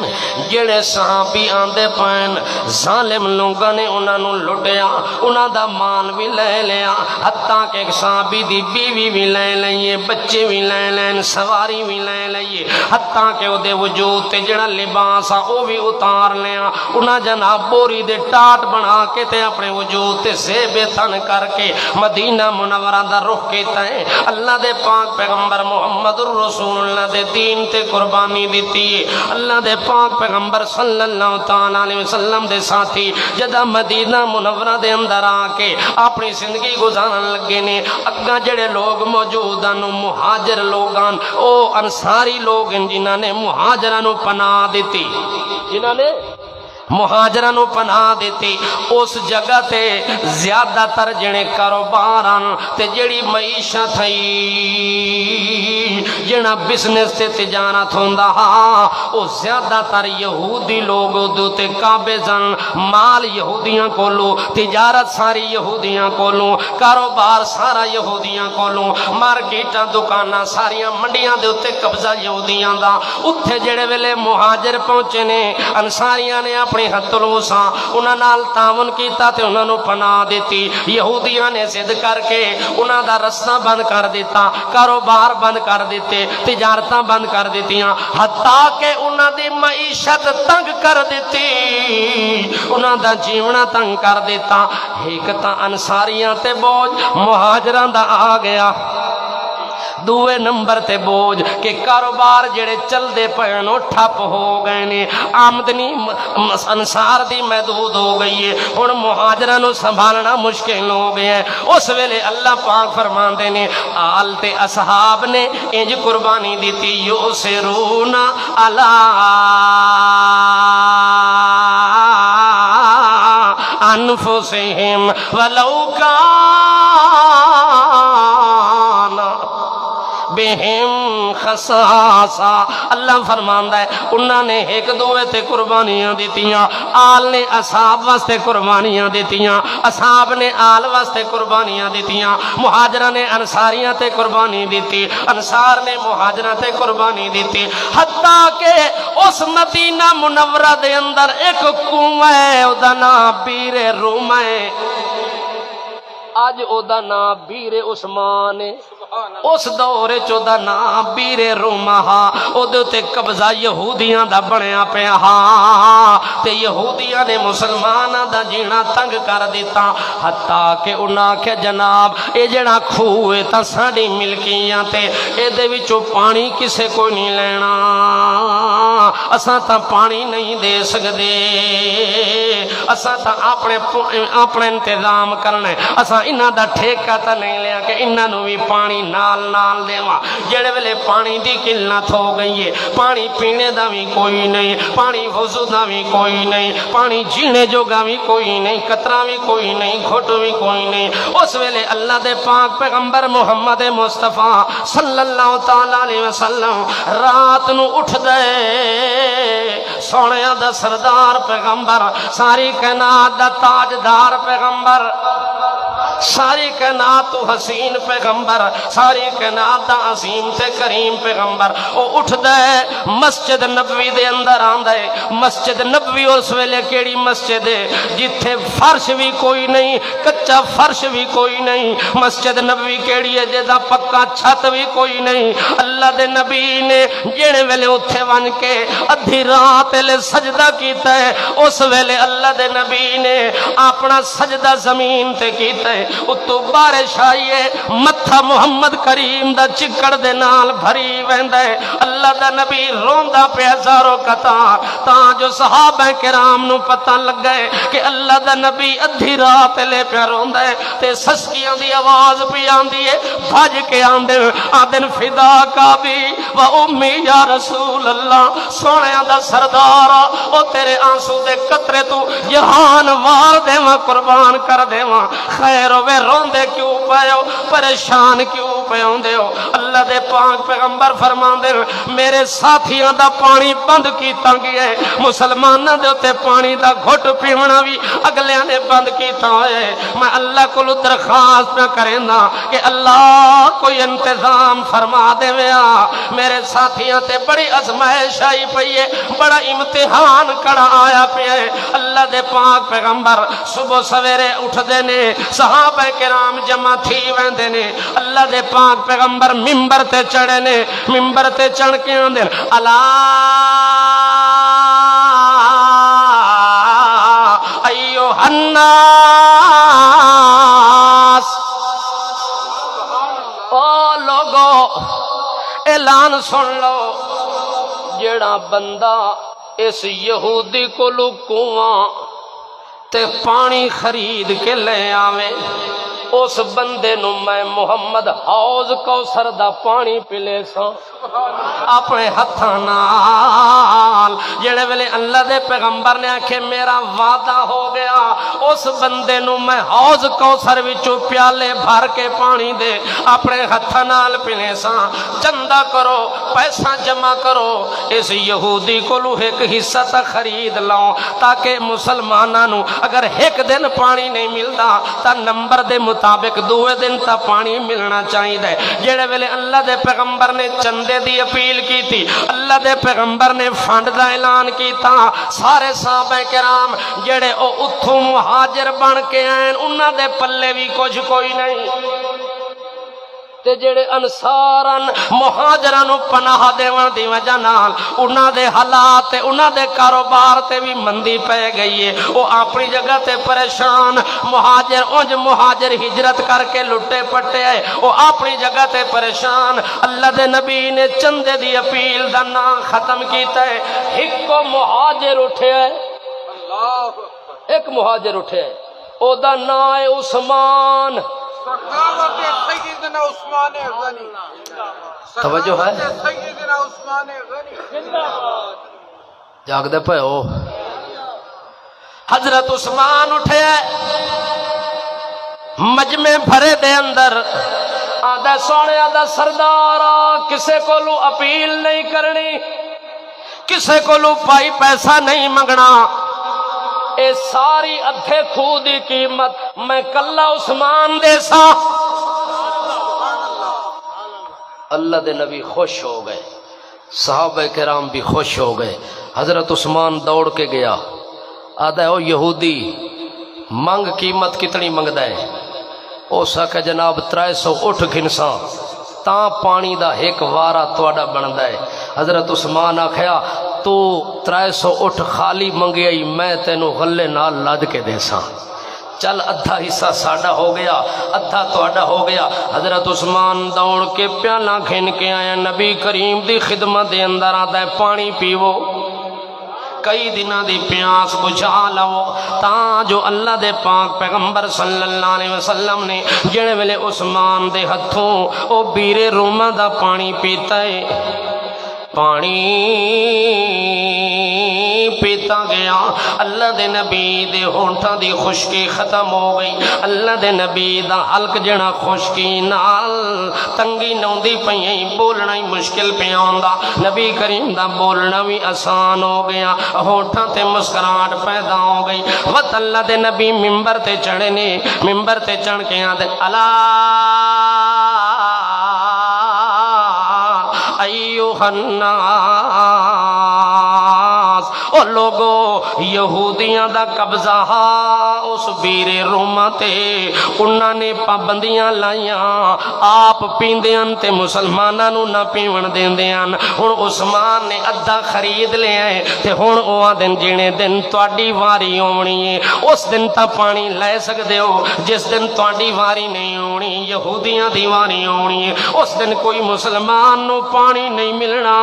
جڑے صحابی آندے پین ظالم لوگاں نے انہاں نو لٹیا, انہاں دا مال بھی لے لیا, حتیٰ کہ ایک صحابی دی بیوی بھی لے لئیے, بچے بھی لے لین, سواری بھی لے لئیے, حتیٰ کہ او دے وجود تے جڑا لباس آ او بھی اتار لیا. انہاں جناب بوری دے ٹاٹ بنا کے تے اپنے وجود تے زیب تن کر کے مدینہ منورہ دا رخ کیتا ہے. اللہ دے پاک پیغمبر محمد الرسول اللہ دے دین تے قربانی دیتی ہے. اللہ دے پاک پیغمبر صلی اللہ تعالی علیہ وسلم دے ساتھی جدہ مدینہ منورہ دے اندر آ کے اپنی زندگی گزارن لگے نے, اگاں جڑے لوگ موجود ہیں مہاجر لوگان, او انصاری لوگ جنہاں نے مہاجرانو پناہ دیتی, جنہاں نے مہاجرانو پناہ دیتی. اس جگہ تے زیادہ تر جنے کاروباران تے جڑی معیشت تھئی جنا بزنس تے تجارت ہوندا او زیادہ تر یہودی لوگ دوتے قابضن, مال یہودیاں کولو, تجارت ساری یہودیاں کولو, کاروبار سارا یہودیاں کولو, مارکیٹاں دکاناں ساریاں منڈیاں دے اوتے قبضہ یہودیاں دا. اوتھے جڑے ویلے مہاجر پہنچے نے انصاریاں نے اپنی ہتھلوساں انہاں نال تعاون کیتا تے انہاں نو پناہ دیتی. یہودیاں نے ضد کر کے انہاں دا رستہ بند کر دیتا, کاروبار بند کر دیتے, تجارتاں بند کر دیتیاں, حتیٰ کہ انہاں دی معیشت تنگ کر دیتی, انہاں دا جیونا تنگ کر دیتا. ایک تا انصاریاں تے بوجھ مہاجراں دا آ گیا, دوے نمبر تے بوجھ کہ کاروبار جڑے چل دے پینو ٹھپ ہو گئے نے, آمدنی انصار دی محدود ہو گئی ہے, ان مہاجرانو سنبھالنا مشکل ہو گیا ہے. اس ویلے اللہ پاک فرماندے نے آل تے اصحاب نے انج قربانی دیتی, یؤثرون علی انفسہم ولو کان بہم خصاصا. اللہ فرماندا ہے انہاں نے ایک دوے تے قربانیاں دیتیاں, آل نے اصحاب واسطے قربانیاں دیتیاں, اصحاب نے آل واسطے قربانیاں دیتیاں, مہاجرہ نے انصاریاں تے قربانی دیتی, انصار نے مہاجرہ تے قربانی دیتی. حتیٰ کہ اس مدینہ منورہ دے اندر ایک کنواں ہے, او دا نام بیر روم ہے, اج او دا نام بیر عثمان ہے. اس دور چودا نام بیر رومہا او دے قبضہ یہودیاں دا بنیا پہ تے یہودیاں نے مسلمانہ دا جینا تنگ کر دیتا حتیٰ کہ انہاں کے جناب اے جڑا کھوئے تا ساڑی ملکیاں تے اے دے وچو پانی کسے کوئی نہیں لینا اساں تا پانی نہیں دے سکدے اساں تا اپنے انتظام کرنے اساں انہاں دا ٹھیکہ تا نہیں لیا کہ انہاں نو بھی پانی نال دیواں جڑے ویلے پانی دی قلت ہو گئی ہے پانی پینے دا بھی کوئی نہیں پانی وضو دا بھی کوئی نہیں پانی جینے جوگا بھی کوئی نہیں قطرہ بھی کوئی نہیں گھٹ بھی کوئی نہیں اس ویلے اللہ دے پاک پیغمبر محمد مصطفیٰ صلی اللہ تعالیٰ علیہ وسلم رات نو اٹھ دے سونیا دا سردار پیغمبر ساری کائنات دا تاجدار پیغمبر ساری کائنات تو حسین پیغمبر ساری کائنات دا عظیم تے کریم پیغمبر او اٹھ دے مسجد نبوی دے اندر آندے مسجد نبوی اس ویلے کیڑی مسجد ہے جتھے فرش بھی کوئی نہیں کچا فرش بھی کوئی نہیں مسجد نبوی کیڑی ہے جیدہ پکا چھت بھی کوئی نہیں اللہ دے نبی نے جیڑے ویلے اتھے ون کے ادھی رات لے سجدہ کیتا ہے اس ویلے اللہ دے نبی نے اپنا سجدہ زمین تے کیتا ہے اتو بارش آئیے متھا محمد کریم دا چکڑ دے نال بھری ویندہ ہے اللہ دا نبی روندہ پہ ہزاروں قطار تاں جو صحابہ کرام نو پتہ لگ گئے کہ اللہ دا نبی ادھی رات لے پہ روندہ ہے تے سسکیاں دی آواز پہ آندی ہے بھاج کے آدن فدا کا بھی و امی یا رسول اللہ سونے دا سردارا او تیرے آنسو دے قطرے تو جہان وار دے ماں قربان کر دے ماں خیر وے روندے کیوں پہو پریشان کیوں پہوں دے ہو اللہ دے پاک پیغمبر فرمان دے میرے ساتھیاں دا پانی بند کی تنگی ہے مسلمانہ دے ہوتے پانی دا گھٹ پیونا بھی اگلیاں نے بند کی ہے میں اللہ کو درخواست میں کریں نا کہ اللہ کوئی انتظام فرما دے ویا میرے ساتھیاں تے بڑی ازمائش آئی پئیے بڑا امتحان کڑا آیا پئے اللہ دے پاک پیغمبر صبح سویرے اٹھ دینے صحابہ کرام جمع تھی ویندے نے اللہ دے پاک پیغمبر ممبر تے چڑھے نے ممبر تے چڑھ کے آندے اللہ ایوہ الناس او لوگو اعلان سن لو جڑا بندہ اس یہودی کو لکواں تے پانی خرید کے لے آویں اس بندے نو میں محمد حوض کوثر دا پانی پلے سا اپنے ہتھاں نال جڑے ویلے اللہ دے پیغمبر نے آکھے میرا وعدہ ہو گیا اس بندے نو میں حوض کوثر وچوں پیالے بھر کے پانی دے اپنے ہتھاں نال پلے سا چندہ کرو پیسہ جمع کرو اس یہودی کو لو ایک حصہ تا خرید لاؤ تاکہ مسلماناں نو اگر ایک دن پانی نہیں ملدا تا نمبر دے مطابق دوے دن تا پانی ملنا چاہیے دے جڑے ویلے اللہ دے پیغمبر نے چندے دی اپیل کی تھی اللہ دے پیغمبر نے فنڈ دا اعلان کی تھا سارے صحابہ کرام جڑے او اتھوں مہاجر بن کے آئیں انہاں دے پلے بھی کچھ کوئی نہیں تے جڑے انصارن مہاجرانو پناہ دیوان دی وجہ نال انہاں دے حالات تے انہاں دے کاروبار تے بھی مندی پہ گئی ہے وہ اپنی جگہ تے پریشان مہاجر ہجرت کر کے لٹے پٹے آئے وہ اپنی جگہ تے پریشان اللہ دے نبی نے چندے دی اپیل دا نام ختم کیتا ہے ایک کو مہاجر اٹھے ہے ایک مہاجر اٹھے ہے او دا نام ہے عثمان سیدنا عثمان غنی توجہ ہے سیدنا عثمان غنی جاگ دے پہ ہو حضرت عثمان اٹھے مجمع بھرے دے اندر آدھا سونے آدھا سردارا کسے کو لو اپیل نہیں کرنی کسے کو لو پائی پیسہ نہیں منگنا اے ساری ادھے خودی قیمت میں کلہ عثمان دے سا اللہ دے نبی خوش ہو گئے صحابہ کرام بھی خوش ہو گئے حضرت عثمان دوڑ کے گیا آدھا او یہودی منگ قیمت کتنی منگ دے او سا کہ جناب 300 اٹھ گھنساں تاں پانی دا ایک وارا توڑا بندا ہے۔ حضرت عثمان آکھیا تو 300 اٹھ خالی منگیائی میں تینوں غلے نال لد کے دیساں، چل ادھا حصہ ساڈا ہو گیا ادھا تہاڈا ہو گیا۔ حضرت عثمان دوڑ کے پیالہ کھن کے آیا، نبی کریم دی خدمت دے اندر آتا ہے پانی پیو، کئی دنہ دی پیاس بجھا لو۔ تاں جو اللہ دے پاک پیغمبر صلی اللہ علیہ وسلم نے جڑے ویلے عثمان دے ہتھوں او بیرے روما دا پانی پیتا ہے، پانی پیتا گیا، اللہ دے نبی دے ہونٹاں دی خشکی ختم ہو گئی، اللہ دے نبی دا حلق جڑا خشکی نال تنگی نوندی پئیں، بولنا ہی مشکل پہ آندا، نبی کریم دا بولنا بھی آسان ہو گیا، ہونٹاں تے مسکراہٹ پیدا ہو گئی۔ وقت اللہ دے نبی ممبر تے چڑھے نے، ممبر تے چڑھ کے آدھے الا ایوہ الناس، او لوگو یہودیاں دا قبضہ اس بیر روما تے، انہاں نے پابندیاں لائیاں، آپ پیندیاں تے مسلماناں نو نہ پیون دیندیاں۔ ہن عثمان نے ادھا خرید لے آئے تے ہن اوہ دن جینے دن تواڈی واری ہونی ہے اس دن تا پانی لے سکدے ہو، جس دن تواڈی واری نہیں ہونی یہودیاں دی واری ہونی ہے اس دن کوئی مسلمان نو پانی نہیں ملنا،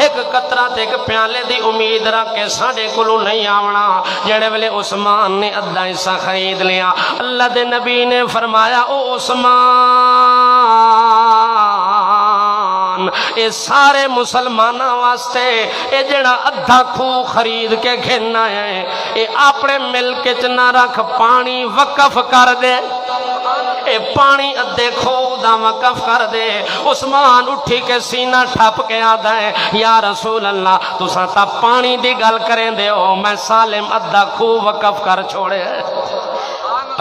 ایک قطرہ تے ایک پیالے دی امید رکھ کے ساڈے کولو نہیں آونا۔ جڑے ویلے عثمان نے ادھا حصہ خرید لیا، اللہ دے نبی نے فرمایا او عثمان اے سارے مسلمانہ واسطے اے جڑا ادھا کھو خرید کے گھننا ہے اے اپنے ملک چنا رکھ، پانی وقف کر دے، اے پانی ادھے کھو دا وقف کر دے۔ عثمان اٹھی کے سینہ ٹھپ کے آدھا ہے یا رسول اللہ تساں تا پانی دی گل کریں دے ہو، میں سالم ادھا کھو وقف کر چھوڑے۔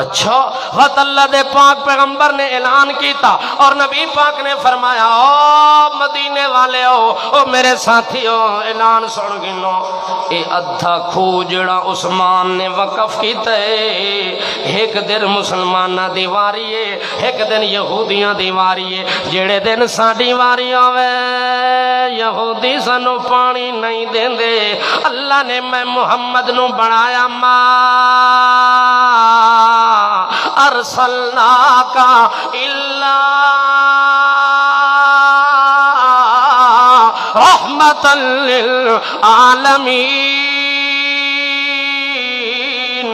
اچھا وقت اللہ دے پاک پیغمبر نے اعلان کیتا اور نبی پاک نے فرمایا او مدینے والے ہو، او میرے ساتھی ہو، اعلان سن گنو، اے ادھا کھو جڑا عثمان نے وقف کیتا ہے ایک دن مسلمانہ دیواری ہے، ایک دن یہودیاں دیواری ہے، جڑے دن ساڑی واری ہوئے یہودی سانو پانی نہیں دیں دے، اللہ نے میں محمد نو بڑھایا ما ارسلناک الا رحمت للعالمین،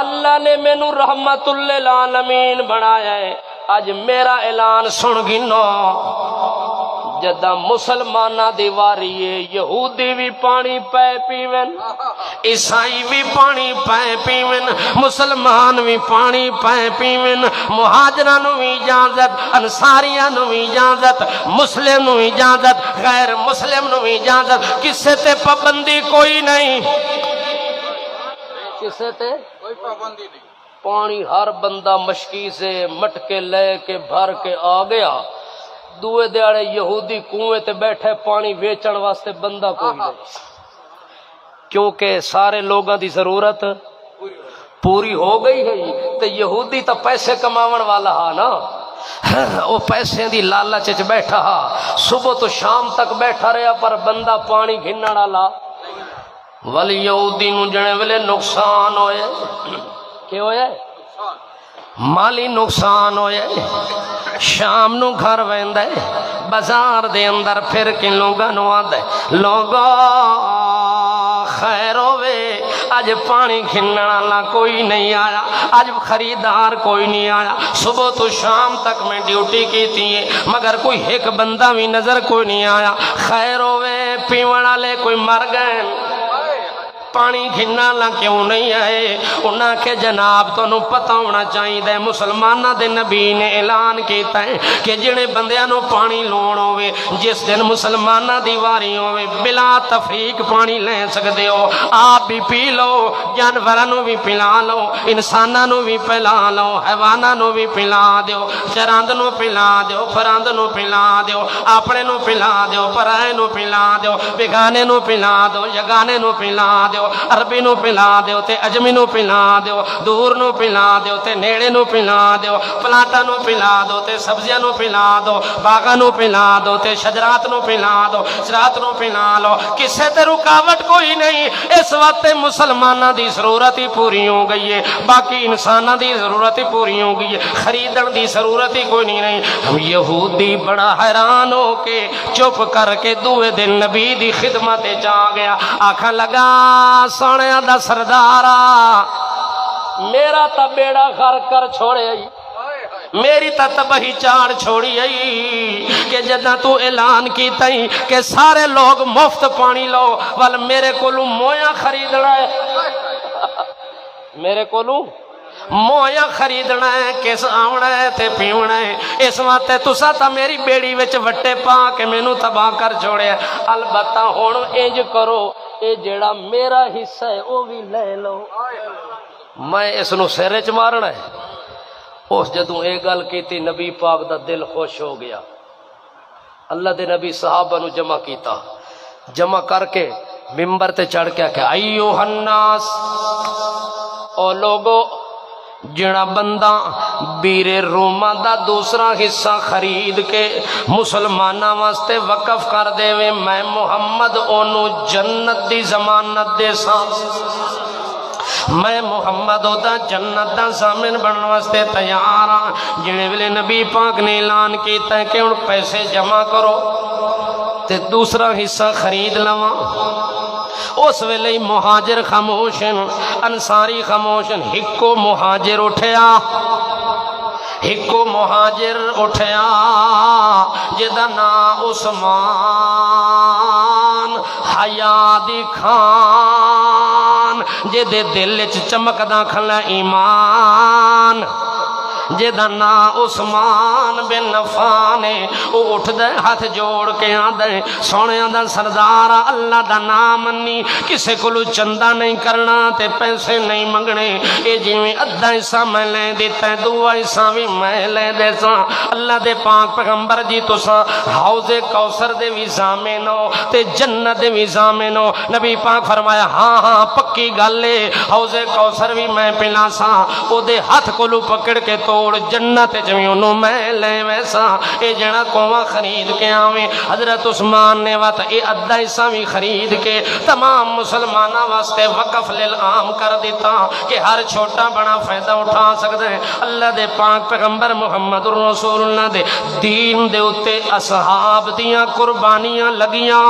اللہ نے مینوں رحمت للعالمین بنایا ہے۔ آج میرا اعلان سن گنو، جدہ مسلمانہ دیواری ہے یہودی بھی پانی پے پیون، عیسائی بھی پانی پے پیون، مسلمان بھی پانی پے پیون، مہاجرانو بھی اجازت، انصاریاں نو بھی اجازت، مسلم نو بھی اجازت، غیر مسلم نو بھی اجازت، کسے تے پابندی کوئی نہیں، کسے تے کوئی پابندی نہیں، پانی ہر بندہ مشکی سے مٹکے لے کے بھر کے آ گیا۔ دوے دیاڑے یہودی کنویں تے بیٹھے پانی ویچن واسطے بندہ کوئی نہیں، کیونکہ سارے لوگاں دی ضرورت پوری ہو گئی ہے۔ تے یہودی تا پیسے کماون والا ہا نا، وہ پیسے دی لالچ وچ بیٹھا ہا، صبح تو شام تک بیٹھا رہا پر بندہ پانی گھنن والا۔ ولی یہودی نو جنے ویلے نقصان ہوئے، کیا ہوئے؟ مالی نقصان ہوئے، شام نو گھر ویندہ ہے، بازار دے اندر پھر کن لوگاں نو آدھے لوگا خیر ہوئے، آج پانی کھننا لا کوئی نہیں آیا، آج خریدار کوئی نہیں آیا، صبح تو شام تک میں ڈیوٹی کی تھی مگر کوئی ایک بندہ بھی نظر کوئی نہیں آیا، خیر ہوئے پیونا لے کوئی مر گئے، پانی گھننا لا کیوں نہیں آئے؟ انہاں کے جناب تو نو پتہ ہونا چاہیے دے مسلمانہ دے نبی نے اعلان کیتا ہے کہ جنے بندیاں نو پانی لون ہوئے، جس دن مسلمانہ دیواری ہوئے بلا تفریق پانی لے سکتے ہو، آپ بھی پی لو، جانوراں نو بھی پلا لو، انساناں نو بھی پلا لو، حیواناں نو بھی پلا دیو، چراند نو پلا دیو، پراند نو پلا دیو، اپنے نو پلا دیو، پرائے نو پلا دیو، بیگانے نو پلا دیو، یگانے نو پلا دیو، دیو، عربی نو پلا دیو تے اجمی نو پلا دیو، دور نو پلا دیو تے نیڑے نو پلا دیو، پلاٹا نو پلا دو تے سبزیاں نو پلا دو، باغاں نو پلا دو تے شجرات نو پلا دو، شجرات نو پلا لو، کسے تے رکاوٹ کوئی نہیں۔ اس وقت مسلمانہ دی ضرورت ہی پوری ہو گئی ہے، باقی انسانہ دی ضرورت ہی پوری ہو گئی ہے، خریدن دی ضرورت ہی کوئی نہیں۔ ہم یہودی بڑا حیران ہو کے چپ کر کے دوے دن نبی دی خدمت جا گیا، آکھاں لگا سونے دا سردارا میرا تا بیڑا غر کر چھوڑے آئی، میری تا تباہی چاڑ چھوڑی آئی کہ جدہ تو اعلان کی تائیں کہ سارے لوگ مفت پانی لو وال میرے کولو مویاں خریدنا ہے، میرے کولو مویاں خریدنا ہے، کس آونا ہے تے پیونا ہے، اس وقت تسا تا میری بیڑی وچ وٹے پا کے میں نو تباہ کر چھوڑے۔ البتہ ہون انج کرو اے جیڑا میرا حصہ ہے وہ بھی لے لو، میں اس نو سرے چ مارنا ہے۔ اس جدوں اے گل کیتی نبی پاک دا دل خوش ہو گیا، اللہ دے نبی صحابہ نو جمع کیتا، جمع کر کے ممبر تے چڑھ کے کہ ایوہ الناس، او لوگو جڑا بندہ بیر روما دا دوسرا حصہ خرید کے مسلمانہ واسطے وقف کر دے وے، میں محمد اونو جنت دی ضمانت دے ساں، میں محمد دا جنت دا ضامن بننے واسطے تیار ہاں۔ جنے ویلے نبی پاک نے اعلان کیتا ہے کہ ان پیسے جمع کرو تے دوسرا حصہ خرید لواں، اس ویلے مہاجر خاموشن، انصاری خاموشن، ہکو مہاجر اٹھیا، ہکو مہاجر اٹھیا جدا نا عثمان حیادی خان، جدے دل چ چمکدا کھلا ایمان، جدا نا عثمان بن عفان، او اٹھ دے ہاتھ جوڑ کے آدھے سونے دا سردارا اللہ دا نام منی، کسے کلو چندہ نہیں کرنا تے پیسے نہیں منگنے، اے جیویں ادھا حصہ میں لے دیتا ہے دو حصہ بھی میں لے دیتا۔ اللہ دے پاک پیغمبر جی تساں حوض کوثر دے بھی ضامن ہو تے جنت دے بھی ضامن ہو۔ نبی پاک فرمایا ہاں ہاں پکی گل ہے، حوض کوثر بھی میں پلا سا، او دے ہاتھ کلو پکڑ کے توڑ جنت جویں انہوں میں لے ویسا، اے جنا کوواں خرید کے آویں۔ حضرت عثمان نے وقت اے ادھا حصہ بھی خرید کے تمام مسلمانہ واسطے وقف للعام کر دیتا کہ ہر چھوٹا بڑا فائدہ اٹھا سکتے ہیں۔ اللہ دے پاک پیغمبر محمد رسول اللہ دے دین دے اتے اصحاب دیاں قربانیاں لگیاں،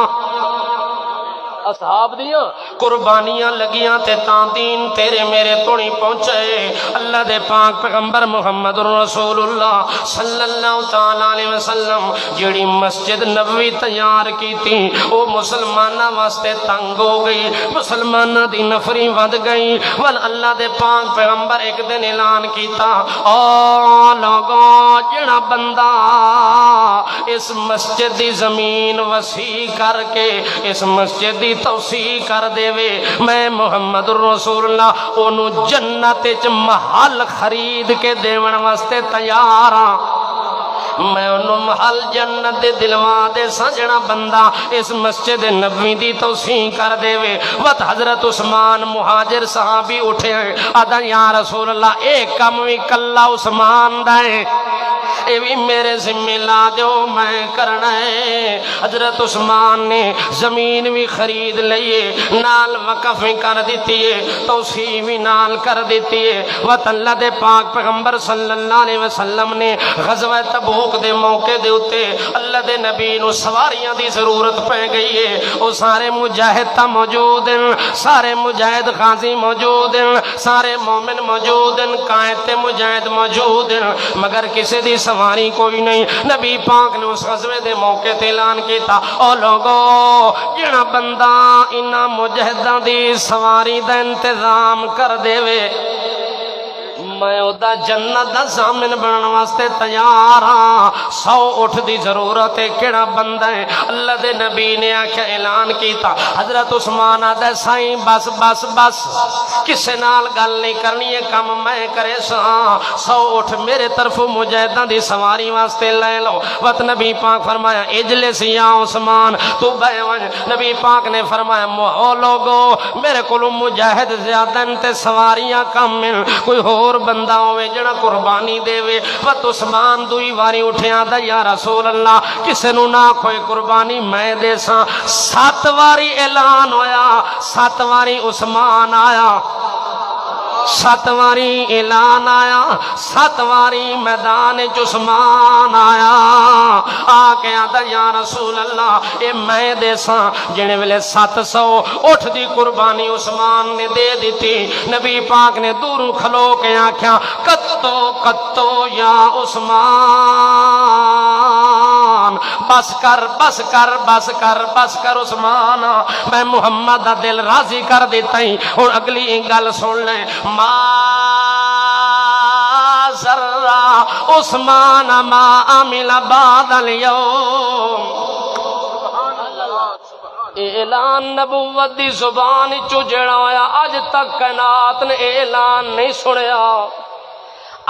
اصحاب دیاں قربانیاں لگیاں تے تاں دین تیرے میرے توڑی پہنچے۔ اللہ دے پاک پیغمبر محمد رسول اللہ صلی اللہ تعالیٰ علیہ وسلم جڑی مسجد نبوی تیار کی تھی وہ مسلمانہ واسطے تنگ ہو گئی، مسلمانہ دی نفری ود گئی، ول اللہ دے پاک پیغمبر ایک دن اعلان کیتا او لوگوں جڑا بندہ اس مسجد دی زمین وسیع کر کے اس مسجد دی توسیع کر دے وے، میں محمد رسول اللہ انہوں جنت چ محل خرید کے دیون واسطے تیار ہاں، میں انہوں محل جنت دے دلواں دے سجنا بندہ اس مسجد نبوی دی توسیع کر دے وے۔ وقت حضرت عثمان مہاجر صحابی اٹھے ہیں، آدھا یا رسول اللہ ایک کم بھی کلا عثمان دائیں، اے بھی میرے ذمہ لا دیو میں کرنا ہے۔ حضرت عثمان نے زمین بھی خرید لئیے، نال وقف بھی کر دیتی ہے، توسیع بھی نال کر دیتی ہے۔ وقت اللہ دے پاک پیغمبر صلی اللہ علیہ وسلم نے غزوہ تبوک دے موقع دے اتے اللہ دے نبی نو سواریاں دی ضرورت پہ گئی ہے، وہ سارے مجاہد تا موجود ہیں، سارے مجاہد غازی موجود ہیں، سارے مومن موجود ہیں، قائد تے مجاہد موجود ہیں، مگر کسی دی سواری کوئی نہیں۔ نبی پاک نے اس غزوے دے موقع تے اعلان کیتا او لوگو جڑا بندہ انہاں مجاہداں دی سواری دا انتظام کر دے وے، میں اودا جنت دا ضامن بنن واسطے تیار ہاں 100 اٹھ دی ضرورت ہے کیڑا بندہ ہے اللہ دے نبی نے آکھیا اعلان کیتا حضرت عثمان آدھے سائیں بس بس بس کسے نال گل نہیں کرنی ہے کم میں کرے ساں 100 اٹھ میرے طرف مجاہداں دی سواری واسطے لے لو وقت نبی پاک فرمایا اجلس یا عثمان تو بے ون نبی پاک نے فرمایا او لوگو میرے کولوں مجاہد زیادہ تے سواریاں کم مل کوئی اور بندہ ہوئے جڑا قربانی دے وے وقت عثمان دوئی واری اٹھیا دا یا رسول اللہ کسے نو نہ کوئی قربانی میں دے ساں 7 واری اعلان ہویا 7 واری عثمان آیا 7 واری اعلان آیا 7 واری میدان عثمان آیا آکے آدھا یا رسول اللہ اے میں دے ساں جنے ویلے 700 اٹھ دی قربانی عثمان نے دے دیتی نبی پاک نے دوروں کھلو کے آکھیا کتو کتو یا عثمان بس کر بس کر بس کر بس کر عثمان میں محمد دا دل راضی کر دیتا ہی اور اگلی گل سن لیں ما ذرہ عثمان ما عمل بعد اليوم اعلان نبوت دی زبان چو جڑا ہویا آج تک کائنات نے اعلان نہیں سنیا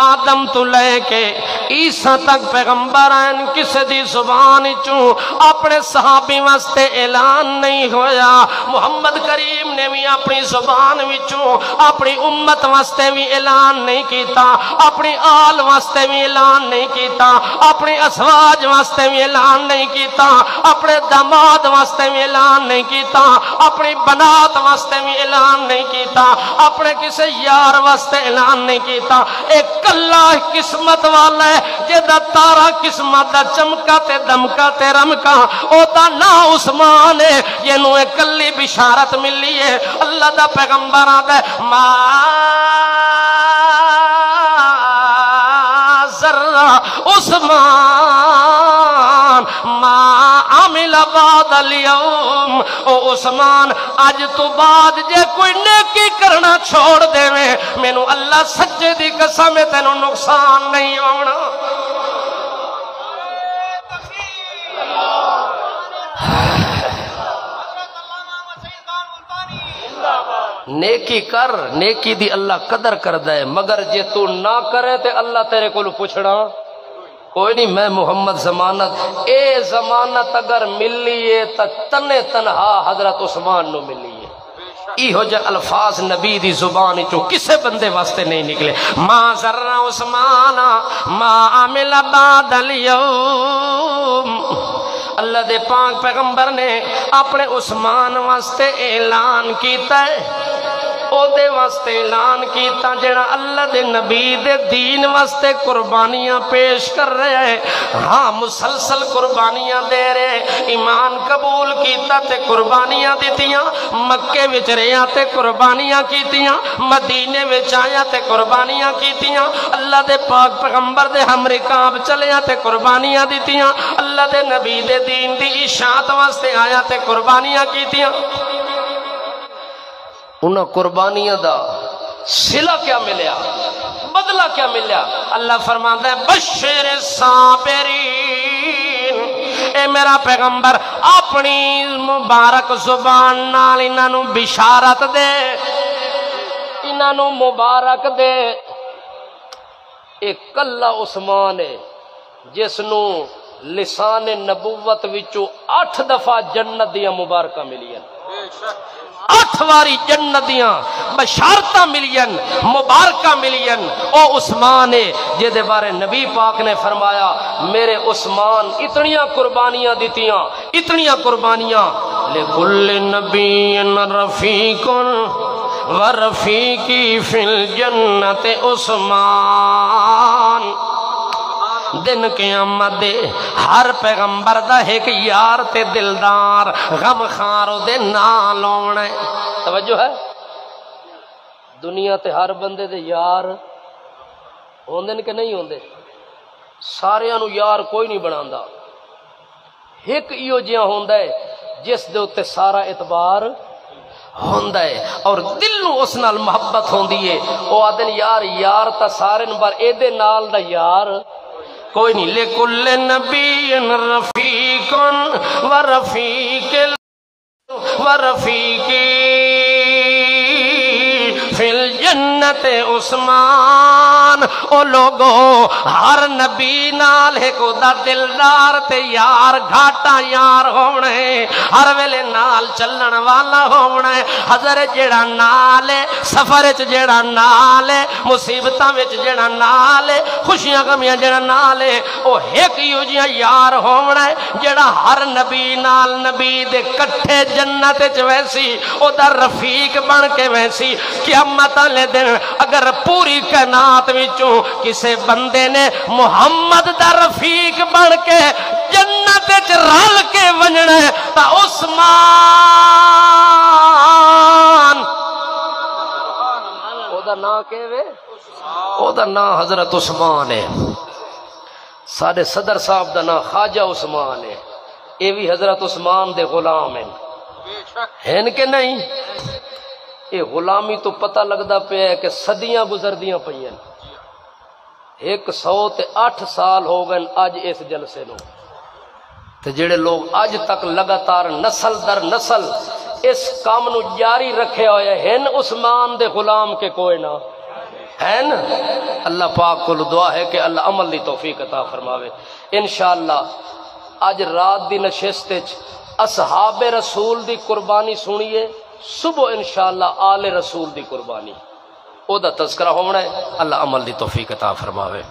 آدم تو لے کے عیسیٰ تک پیغمبر ہیں کسی دی زبان چوں اپنے صحابی واسطے اعلان نہیں ہویا محمد کریم نے بھی اپنی زبان وچوں اپنی امت واسطے بھی اعلان نہیں کیتا اپنی آل واسطے بھی اعلان نہیں کیتا اپنی ازواج واسطے بھی اعلان نہیں کیتا اپنے داماد واسطے بھی اعلان نہیں کیتا اپنی بنات واسطے بھی اعلان نہیں کیتا اپنے کسی یار واسطے اعلان نہیں کیتا ایک اللہ قسمت والا ہے جیدہ تارا قسمت دا چمکا تے دمکا تے رمکا او دا نا عثمان ہے یہ نو ایک کلی بشارت ملی ہے اللہ دا پیغمبر آدھے ما ذرہ عثمان ما عمل بعد اليوم او عثمان آج تو بعد جے کوئی نیکی کرنا چھوڑ دے میں نو اللہ سچے دی قسم تینو نقصان نہیں ہونا نیکی کر نیکی دی اللہ قدر کر دے مگر جے تو نہ کرے تے اللہ تیرے کو پوچھنا کوئی نہیں میں محمد ضمانت اے ضمانت اگر ملیے تا تنے تنہا حضرت عثمان نو ملیے ایہو جا الفاظ نبی دی زبان چو کسے بندے واسطے نہیں نکلے ما ذرہ عثمان ما عمل بعد اليوم اللہ دے پاک پیغمبر نے اپنے عثمان واسطے اعلان کیتا ہے او دے واسطے اعلان کیتا جڑا اللہ دے نبی دے دین واسطے قربانیاں پیش کر رہے ہیں ہاں مسلسل قربانیاں دے رہے ایمان قبول کیتا تے قربانیاں دیتیاں مکے وچ رہیا تے قربانیاں کیتیاں مدینے وچ آیا تے قربانیاں کیتیاں اللہ دے پاک پیغمبر دے ہم رکاب چلیا تے قربانیاں دیتیاں اللہ دے نبی دے دین دی اشاعت واسطے آیا تے قربانیاں کیتیاں انہاں قربانیاں دا صلہ کیا ملیا بدلہ کیا ملیا اللہ فرماتا ہے بشر صابرین اے میرا پیغمبر اپنی مبارک زبان نال انہاں نو بشارت دے انہاں نو مبارک دے ایک کلا عثمان ہے جس نو لسان نبوت وچوں 8 دفعہ جنت دیاں مبارکہ ملیاں 8 واری جنت دیاں بشارتاں ملین مبارکہ ملین او عثمان ہے جے بارے نبی پاک نے فرمایا میرے عثمان اتنیاں قربانیاں دیتیاں اتنیاں قربانیاں لکل نبی رفیق ورفیقی فی الجنت عثمان دن قیامت دے ہر پیغمبر دا ایک یار تے دلدار غم خارو دے نال ہونا ہے توجہ ہے دنیا تے ہر بندے دے یار ہوندے کہ نہیں ہوندے سارے انو یار کوئی نہیں بناندا ایک ایو جیاں ہوندا ہے جس دے اتے سارا اعتبار ہوندا ہے اور دل نو اس نال محبت ہوندی ہے او آدن یار یار تا سارے نمبر اے دے نال دا یار کوئی نہیں لکل نبی رفیق ورفیق فی الجنت عثمان او لوگو ہر نبی نال ایک دا دلدار تے یار گھاٹا یار ہونا ہے ہر ویلے نال چلن والا ہونا ہے حضرت جیڑا نال ہے سفر وچ جیڑا نال ہے مصیبتاں وچ جیڑا نال ہے خوشیاں غمیاں جیڑا نال ہے او ایک ہی جیاں یار ہونا ہے جیڑا ہر نبی نال نبی دے کٹھے جنت وچ ویسی او دا رفیق بن کے ویسی قیامت والے دن اگر پوری کائنات وچوں کسے بندے نے محمد دا رفیق بن کے جنت وچ رل کے ونجنا ہے تا عثمان او دا نام کیوے او دا نام حضرت عثمان ہے ساڈے صدر صاحب دا نام خواجہ عثمان ہے اے بھی حضرت عثمان دے غلام ہیں کہ نہیں یہ غلامی تو پتہ لگدا پیا ہے کہ صدیاں گزر دیاں پئیاں 108 سال ہو گئے اج اس جلسے نو تے جڑے لوگ اج تک لگاتار نسل در نسل اس کام نو جاری رکھے ہوئے ہیں عثمان دے غلام کے کوئی نہ ہیں اللہ پاک کو دعا ہے کہ اللہ عمل دی توفیق عطا فرماوے انشاءاللہ اج رات دی نشست وچ اصحاب رسول دی قربانی سنیے صبح انشاءاللہ آل رسول دی قربانی او دا تذکرہ ہونا ہے اللہ عمل دی توفیق عطا فرماوے